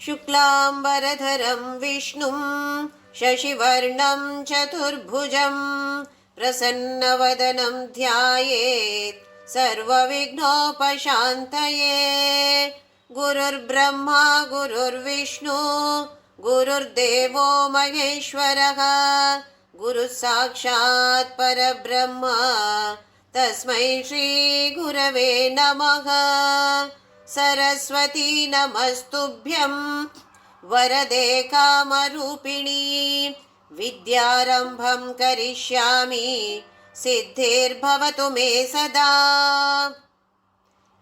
शुक्लाम्बरधरं विष्णुं शशिवर्णं चतुर्भुजं प्रसन्नवदनं ध्यायेत् सर्वविघ्नोपशान्तये। गुरुर्ब्रह्मा गुरुर्विष्णु गुरुर्देवो महेश्वरः गुरुः साक्षात् परब्रह्म तस्मै श्रीगुरवे नमः। सरस्वती नमस्तुभ्यं वरदे कामरूपिणी विद्यारम्भं करिष्यामि ಸಿದ್ಧಿರ್ಭವತು ಮೇ ಸದಾ.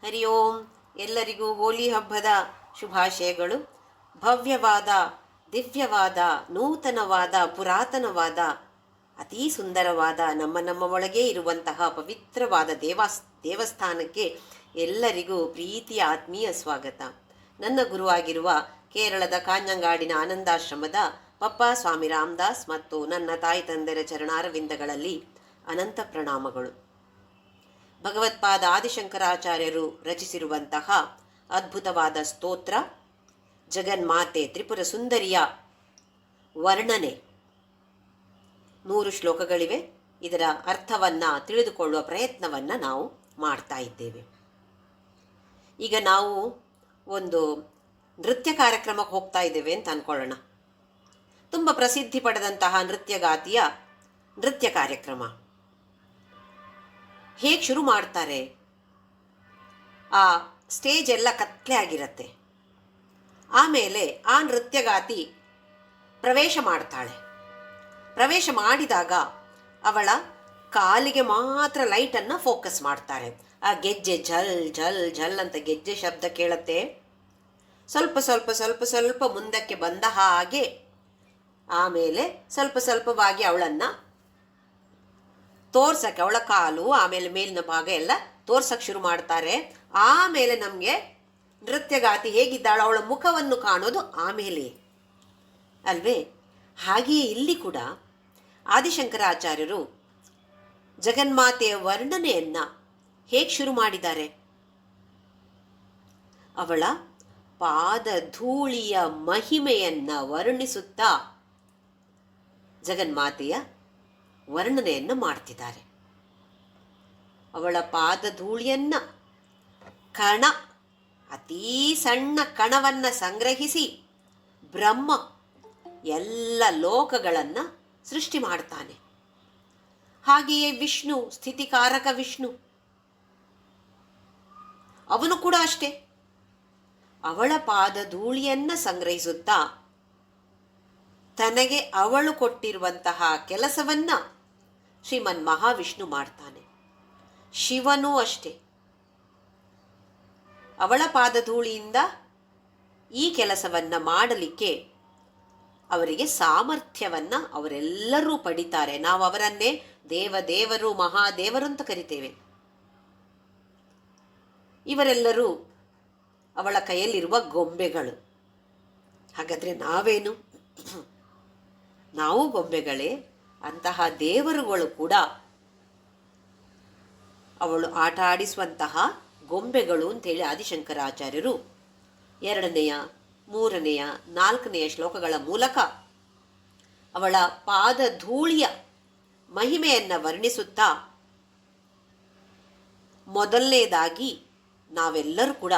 ಹರಿ ಓಂ. ಎಲ್ಲರಿಗೂ ಹೋಲಿ ಹಬ್ಬದ ಶುಭಾಶಯಗಳು. ಭವ್ಯವಾದ, ದಿವ್ಯವಾದ, ನೂತನವಾದ, ಪುರಾತನವಾದ, ಅತೀ ಸುಂದರವಾದ ನಮ್ಮ ಒಳಗೆ ಇರುವಂತಹ ಪವಿತ್ರವಾದ ದೇವಸ್ಥಾನಕ್ಕೆ ಎಲ್ಲರಿಗೂ ಪ್ರೀತಿಯ ಆತ್ಮೀಯ ಸ್ವಾಗತ. ನನ್ನ ಗುರುವಾಗಿರುವ ಕೇರಳದ ಕಾಂಜಂಗಾಡಿನ ಆನಂದಾಶ್ರಮದ ಪಪ್ಪ ಸ್ವಾಮಿ ರಾಮದಾಸ್ ಮತ್ತು ನನ್ನ ತಾಯಿ ತಂದೆರ ಚರಣಾರವಿಂದಗಳಲ್ಲಿ ಅನಂತ ಪ್ರಣಾಮಗಳು. ಭಗವತ್ಪಾದ ಆದಿಶಂಕರಾಚಾರ್ಯರು ರಚಿಸಿರುವಂತಹ ಅದ್ಭುತವಾದ ಸ್ತೋತ್ರ ಜಗನ್ಮಾತೆ ತ್ರಿಪುರ ಸುಂದರಿಯ ವರ್ಣನೆ 100 ಶ್ಲೋಕಗಳಿವೆ. ಇದರ ಅರ್ಥವನ್ನು ತಿಳಿದುಕೊಳ್ಳುವ ಪ್ರಯತ್ನವನ್ನು ನಾವು ಮಾಡ್ತಾ ಇದ್ದೇವೆ. ಈಗ ನಾವು ಒಂದು ನೃತ್ಯ ಕಾರ್ಯಕ್ರಮಕ್ಕೆ ಹೋಗ್ತಾ ಇದ್ದೇವೆ ಅಂತ ಅಂದ್ಕೊಳ್ಳೋಣ. ತುಂಬ ಪ್ರಸಿದ್ಧಿ ಪಡೆದಂತಹ ನೃತ್ಯಗಾತಿಯ ನೃತ್ಯ ಕಾರ್ಯಕ್ರಮ. ಹೇಗೆ ಶುರು ಮಾಡ್ತಾರೆ? ಆ ಸ್ಟೇಜ್ ಎಲ್ಲ ಕತ್ಲೆ ಆಗಿರುತ್ತೆ. ಆಮೇಲೆ ಆ ನೃತ್ಯಗಾತಿ ಪ್ರವೇಶ ಮಾಡ್ತಾಳೆ. ಪ್ರವೇಶ ಮಾಡಿದಾಗ ಅವಳ ಕಾಲಿಗೆ ಮಾತ್ರ ಲೈಟನ್ನು ಫೋಕಸ್ ಮಾಡ್ತಾರೆ. ಆ ಗೆಜ್ಜೆ ಝಲ್ ಝಲ್ ಝಲ್ ಅಂತ ಗೆಜ್ಜೆ ಶಬ್ದ ಕೇಳುತ್ತೆ. ಸ್ವಲ್ಪ ಸ್ವಲ್ಪ ಸ್ವಲ್ಪ ಸ್ವಲ್ಪ ಮುಂದಕ್ಕೆ ಬಂದ ಹಾಗೆ ಆಮೇಲೆ ಸ್ವಲ್ಪ ಸ್ವಲ್ಪವಾಗಿ ಅವಳನ್ನು ತೋರ್ಸಕ್ಕೆ, ಅವಳ ಕಾಲು ಆಮೇಲೆ ಮೇಲಿನ ಭಾಗ ಎಲ್ಲ ತೋರ್ಸಕ್ಕೆ ಶುರು ಮಾಡ್ತಾರೆ. ಆಮೇಲೆ ನಮಗೆ ನೃತ್ಯಗಾತಿ ಹೇಗಿದ್ದಾಳು ಅವಳ ಮುಖವನ್ನು ಕಾಣೋದು ಆಮೇಲೆ ಅಲ್ವೇ? ಹಾಗೆಯೇ ಇಲ್ಲಿ ಕೂಡ ಆದಿಶಂಕರಾಚಾರ್ಯರು ಜಗನ್ಮಾತೆಯ ವರ್ಣನೆಯನ್ನು ಹೇಗೆ ಶುರು ಮಾಡಿದ್ದಾರೆ? ಅವಳ ಪಾದಧೂಳಿಯ ಮಹಿಮೆಯನ್ನು ವರ್ಣಿಸುತ್ತಾ ಜಗನ್ಮಾತೆಯ ವರ್ಣನೆಯನ್ನು ಮಾಡ್ತಿದ್ದಾರೆ. ಅವಳ ಪಾದಧೂಳಿಯನ್ನು ಕಣ, ಅತೀ ಸಣ್ಣ ಕಣವನ್ನು ಸಂಗ್ರಹಿಸಿ ಬ್ರಹ್ಮ ಎಲ್ಲ ಲೋಕಗಳನ್ನು ಸೃಷ್ಟಿ ಮಾಡ್ತಾನೆ. ಹಾಗೆಯೇ ವಿಷ್ಣು, ಸ್ಥಿತಿಕಾರಕ ವಿಷ್ಣು, ಅವನು ಕೂಡ ಅಷ್ಟೇ ಅವಳ ಪಾದಧೂಳಿಯನ್ನು ಸಂಗ್ರಹಿಸುತ್ತಾ ತನಗೆ ಅವಳು ಕೊಟ್ಟಿರುವಂತಹ ಕೆಲಸವನ್ನು ಶ್ರೀಮನ್ ಮಹಾವಿಷ್ಣು ಮಾಡ್ತಾನೆ. ಶಿವನೂ ಅಷ್ಟೇ ಅವಳ ಪಾದಧೂಳಿಯಿಂದ ಈ ಕೆಲಸವನ್ನು ಮಾಡಲಿಕ್ಕೆ ಅವರಿಗೆ ಸಾಮರ್ಥ್ಯವನ್ನು ಅವರೆಲ್ಲರೂ ಪಡಿತಾರೆ. ನಾವು ಅವರನ್ನೇ ದೇವರು, ಮಹಾದೇವರು ಅಂತ ಕರಿತೇವೆ. ಇವರೆಲ್ಲರೂ ಅವಳ ಕೈಯಲ್ಲಿರುವ ಗೊಂಬೆಗಳು. ಹಾಗಾದರೆ ನಾವೇನು? ನಾವು ಗೊಂಬೆಗಳೇ. ಅಂತಹ ದೇವರುಗಳು ಕೂಡ ಅವಳು ಆಟ ಆಡಿಸುವಂತಹ ಗೊಂಬೆಗಳು ಅಂತೇಳಿ ಆದಿಶಂಕರಾಚಾರ್ಯರು 2ನೇ, 3ನೇ, 4ನೇ ಶ್ಲೋಕಗಳ ಮೂಲಕ ಅವಳ ಪಾದಧೂಳಿಯ ಮಹಿಮೆಯನ್ನು ವರ್ಣಿಸುತ್ತಾ ಮೊದಲನೇದಾಗಿ ನಾವೆಲ್ಲರೂ ಕೂಡ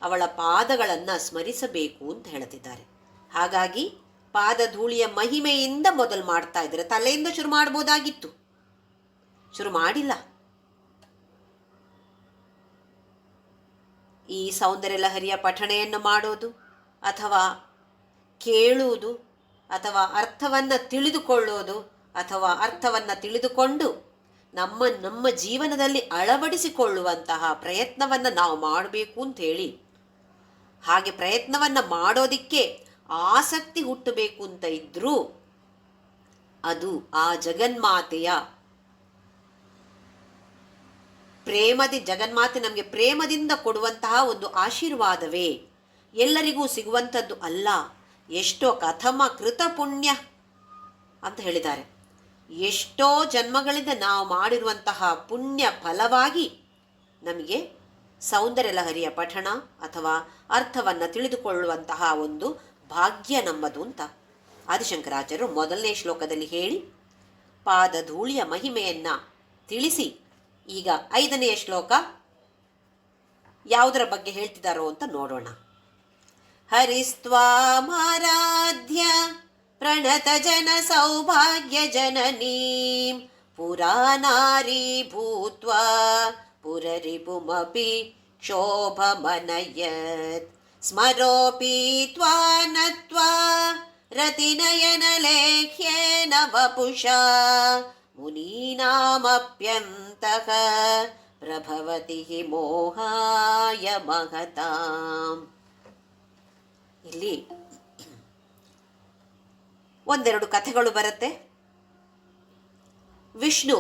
ಅವಳ ಪಾದಗಳನ್ನು ಸ್ಮರಿಸಬೇಕು ಅಂತ ಹೇಳ್ತಿದ್ದಾರೆ. ಹಾಗಾಗಿ ಪಾದಧೂಳಿಯ ಮಹಿಮೆಯಿಂದ ಮೊದಲು ಮಾಡ್ತಾ ಇದ್ದಾರೆ. ತಲೆಯಿಂದ ಶುರು ಮಾಡ್ಬೋದಾಗಿತ್ತು, ಶುರು ಮಾಡಿಲ್ಲ. ಈ ಸೌಂದರ್ಯ ಲಹರಿಯ ಪಠಣೆಯನ್ನು ಮಾಡೋದು ಅಥವಾ ಕೇಳುವುದು ಅಥವಾ ಅರ್ಥವನ್ನು ತಿಳಿದುಕೊಳ್ಳೋದು ಅಥವಾ ಅರ್ಥವನ್ನು ತಿಳಿದುಕೊಂಡು ನಮ್ಮ ಜೀವನದಲ್ಲಿ ಅಳವಡಿಸಿಕೊಳ್ಳುವಂತಹ ಪ್ರಯತ್ನವನ್ನು ನಾವು ಮಾಡಬೇಕು ಅಂಥೇಳಿ, ಹಾಗೆ ಪ್ರಯತ್ನವನ್ನು ಮಾಡೋದಕ್ಕೆ ಆಸಕ್ತಿ ಹುಟ್ಟಬೇಕು ಅಂತ ಇದ್ದರೂ ಅದು ಆ ಜಗನ್ಮಾತೆಯ ಜಗನ್ಮಾತೆ ನಮಗೆ ಪ್ರೇಮದಿಂದ ಕೊಡುವಂತಹ ಒಂದು ಆಶೀರ್ವಾದವೇ, ಎಲ್ಲರಿಗೂ ಸಿಗುವಂಥದ್ದು ಅಲ್ಲ. ಎಷ್ಟೋ ಕಥಮ ಕೃತ ಪುಣ್ಯ ಅಂತ ಹೇಳಿದ್ದಾರೆ. ಎಷ್ಟೋ ಜನ್ಮಗಳಿಂದ ನಾವು ಮಾಡಿರುವಂತಹ ಪುಣ್ಯ ಫಲವಾಗಿ ನಮಗೆ ಸೌಂದರ್ಯ ಲಹರಿಯ ಪಠಣ ಅಥವಾ ಅರ್ಥವನ್ನು ತಿಳಿದುಕೊಳ್ಳುವಂತಹ ಒಂದು ಭಾಗ್ಯ ನಮ್ಮದು ಅಂತ ಆದಿಶಂಕರಾಚಾರ್ಯರು ಮೊದಲನೇ ಶ್ಲೋಕದಲ್ಲಿ ಹೇಳಿ ಪಾದಧೂಳಿಯ ಮಹಿಮೆಯನ್ನು ತಿಳಿಸಿ, ಈಗ 5ನೇ ಶ್ಲೋಕ ಯಾವುದರ ಬಗ್ಗೆ ಹೇಳ್ತಿದ್ದಾರೋ ಅಂತ ನೋಡೋಣ. ಹರಿಸ್ತ್ವಾಮಾರಾಧ್ಯ ಪ್ರಣತ ಜನ ಸೌಭಾಗ್ಯ ಜನನೀಂ ಪುರಾನಾರಿ ಭೂತ್ವಾ ಪುರರಿಪುಮಪಿ ಕ್ಷೋಭಮನಯತ್ ಸ್ಮರೋಪಿ ತ್ವಾ ನತ್ವಾ ರತಿನಯನ ಲೇಖ್ಯೇನ ವಪುಷಾ ಮುನೀನಾಮಪ್ಯಂತಃ ಪ್ರಭವತಿ ಮೋಹಾಯ ಮಹತಾಂ. ಇಲ್ಲಿ ಒಂದೆರಡು ಕಥೆಗಳು ಬರುತ್ತೆ. ವಿಷ್ಣು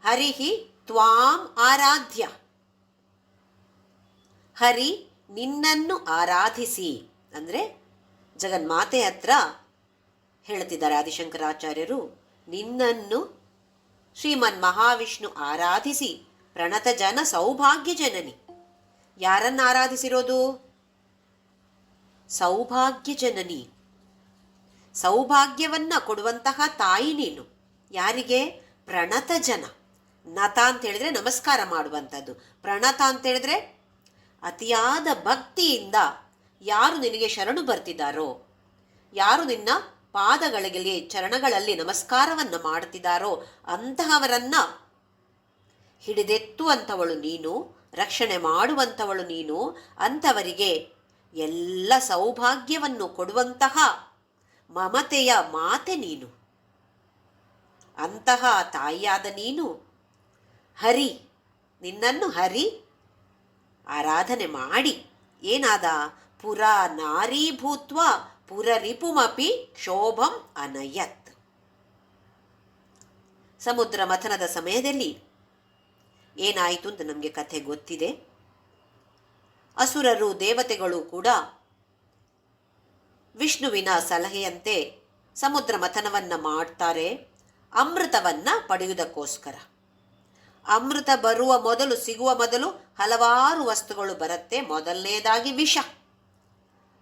ಹರಿಹಿ ತ್ವಾಂ ಆರಾಧ್ಯ, ಹರಿ ನಿನ್ನನ್ನು ಆರಾಧಿಸಿ ಅಂದರೆ ಜಗನ್ಮಾತೆ ಹತ್ರ ಹೇಳ್ತಿದ್ದಾರೆ ಆದಿಶಂಕರಾಚಾರ್ಯರು, ನಿನ್ನನ್ನು ಶ್ರೀಮನ್ ಮಹಾವಿಷ್ಣು ಆರಾಧಿಸಿ ಪ್ರಣತ ಜನ ಸೌಭಾಗ್ಯ ಜನನಿ. ಯಾರನ್ನು ಆರಾಧಿಸಿರೋದು? ಸೌಭಾಗ್ಯ ಜನನಿ, ಸೌಭಾಗ್ಯವನ್ನು ಕೊಡುವಂತಹ ತಾಯಿ ನೀನು. ಯಾರಿಗೆ? ಪ್ರಣತ ಜನ. ನತ ಅಂತ ಹೇಳಿದ್ರೆ ನಮಸ್ಕಾರ ಮಾಡುವಂಥದ್ದು, ಪ್ರಣತ ಅಂತ ಹೇಳಿದ್ರೆ ಅತಿಯಾದ ಭಕ್ತಿಯಿಂದ ಯಾರು ನಿನಗೆ ಶರಣು ಬರ್ತಿದ್ದಾರೋ, ಯಾರು ನಿನ್ನ ಪಾದಗಳಿಗೆ ಚರಣಗಳಲ್ಲಿ ನಮಸ್ಕಾರವನ್ನು ಮಾಡುತ್ತಿದ್ದಾರೋ ಅಂತಹವರನ್ನ ಹಿಡಿದೆತ್ತುವಂಥವಳು ನೀನು, ರಕ್ಷಣೆ ಮಾಡುವಂಥವಳು ನೀನು, ಅಂಥವರಿಗೆ ಎಲ್ಲ ಸೌಭಾಗ್ಯವನ್ನು ಕೊಡುವಂತಹ ಮಮತೆಯ ಮಾತೆ ನೀನು. ಅಂತಹ ತಾಯಿಯಾದ ನೀನು ಹರಿ, ನಿನ್ನನ್ನು ಹರಿ ಆರಾಧನೆ ಮಾಡಿ ಏನಾದ? ಪುರ ನಾರೀಭೂತ್ವ ಪುರರಿಪುಮಪಿ ಕ್ಷೋಭಂ ಅನಯತ್. ಸಮುದ್ರ ಮಥನದ ಸಮಯದಲ್ಲಿ ಏನಾಯಿತು ಅಂತ ನಮಗೆ ಕಥೆ ಗೊತ್ತಿದೆ. ಅಸುರರು ದೇವತೆಗಳು ಕೂಡ ವಿಷ್ಣುವಿನ ಸಲಹೆಯಂತೆ ಸಮುದ್ರ ಮಥನವನ್ನು ಮಾಡ್ತಾರೆ, ಅಮೃತವನ್ನು ಪಡೆಯುವುದಕ್ಕೋಸ್ಕರ. ಅಮೃತ ಬರುವ ಮೊದಲು, ಸಿಗುವ ಮೊದಲು ಹಲವಾರು ವಸ್ತುಗಳು ಬರುತ್ತೆ. ಮೊದಲನೇದಾಗಿ ವಿಷ,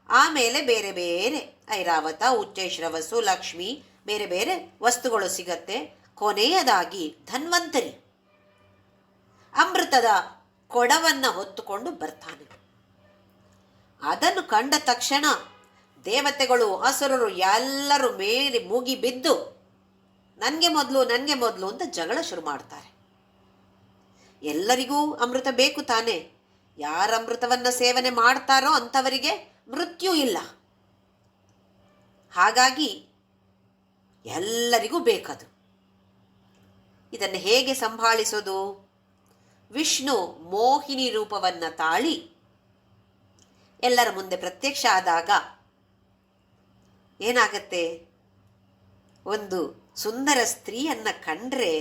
ಆಮೇಲೆ ಬೇರೆ ಬೇರೆ ಐರಾವತ, ಉಚ್ಚೈಶ್ರವಸ್ಸು, ಲಕ್ಷ್ಮಿ, ಬೇರೆ ಬೇರೆ ವಸ್ತುಗಳು ಸಿಗತ್ತೆ. ಕೊನೆಯದಾಗಿ ಧನ್ವಂತರಿ ಅಮೃತದ ಕೊಡವನ್ನು ಹೊತ್ತುಕೊಂಡು ಬರ್ತಾನೆ. ಅದನ್ನು ಕಂಡ ತಕ್ಷಣ ದೇವತೆಗಳು, ಅಸುರರು ಎಲ್ಲರೂ ಮೇಲೆ ಮುಗಿ ಬಿದ್ದು ನನಗೆ ಮೊದಲು ಅಂತ ಜಗಳ ಶುರು ಮಾಡ್ತಾರೆ. ಎಲ್ಲರಿಗೂ ಅಮೃತ ಬೇಕು ತಾನೆ. ಯಾರ ಅಮೃತವನ್ನು ಸೇವನೆ ಮಾಡ್ತಾರೋ ಅಂಥವರಿಗೆ ಮೃತ್ಯು ಇಲ್ಲ. ಹಾಗಾಗಿ ಎಲ್ಲರಿಗೂ ಬೇಕದು. ಇದನ್ನು ಹೇಗೆ ಸಂಭಾಳಿಸೋದು? ವಿಷ್ಣು ಮೋಹಿನಿ ರೂಪವನ್ನು ತಾಳಿ ಎಲ್ಲರ ಮುಂದೆ ಪ್ರತ್ಯಕ್ಷ ಆದಾಗ ಏನಾಗತ್ತೆ? ಒಂದು ಸುಂದರ ಸ್ತ್ರೀಯನ್ನು ಕಂಡ್ರೆ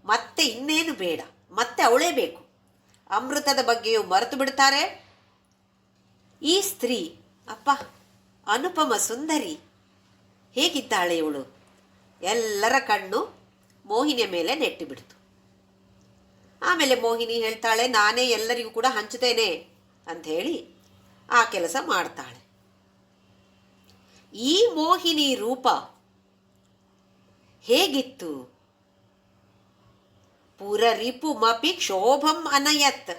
ಮತ್ತೆ ಇನ್ನೇನು ಬೇಡ, ಮತ್ತೆ ಅವಳೇ ಬೇಕು. ಅಮೃತದ ಬಗ್ಗೆಯೂ ಮರೆತು ಬಿಡ್ತಾರೆ. ಈ ಸ್ತ್ರೀ ಅಪ್ಪ ಅನುಪಮ ಸುಂದರಿ, ಹೇಗಿದ್ದಾಳೆ ಇವಳು? ಎಲ್ಲರ ಕಣ್ಣು ಮೋಹಿನಿಯ ಮೇಲೆ ನೆಟ್ಟಿಬಿಡ್ತು. ಆಮೇಲೆ ಮೋಹಿನಿ ಹೇಳ್ತಾಳೆ, ನಾನೇ ಎಲ್ಲರಿಗೂ ಕೂಡ ಹಂಚುತ್ತೇನೆ ಅಂಥೇಳಿ ಆ ಕೆಲಸ ಮಾಡ್ತಾಳೆ. ಈ ಮೋಹಿನಿ ರೂಪ ಹೇಗಿತ್ತು? ಪುರರಿಪು ಮಪಿ ಕ್ಷೋಭಂ ಅನಯತ್.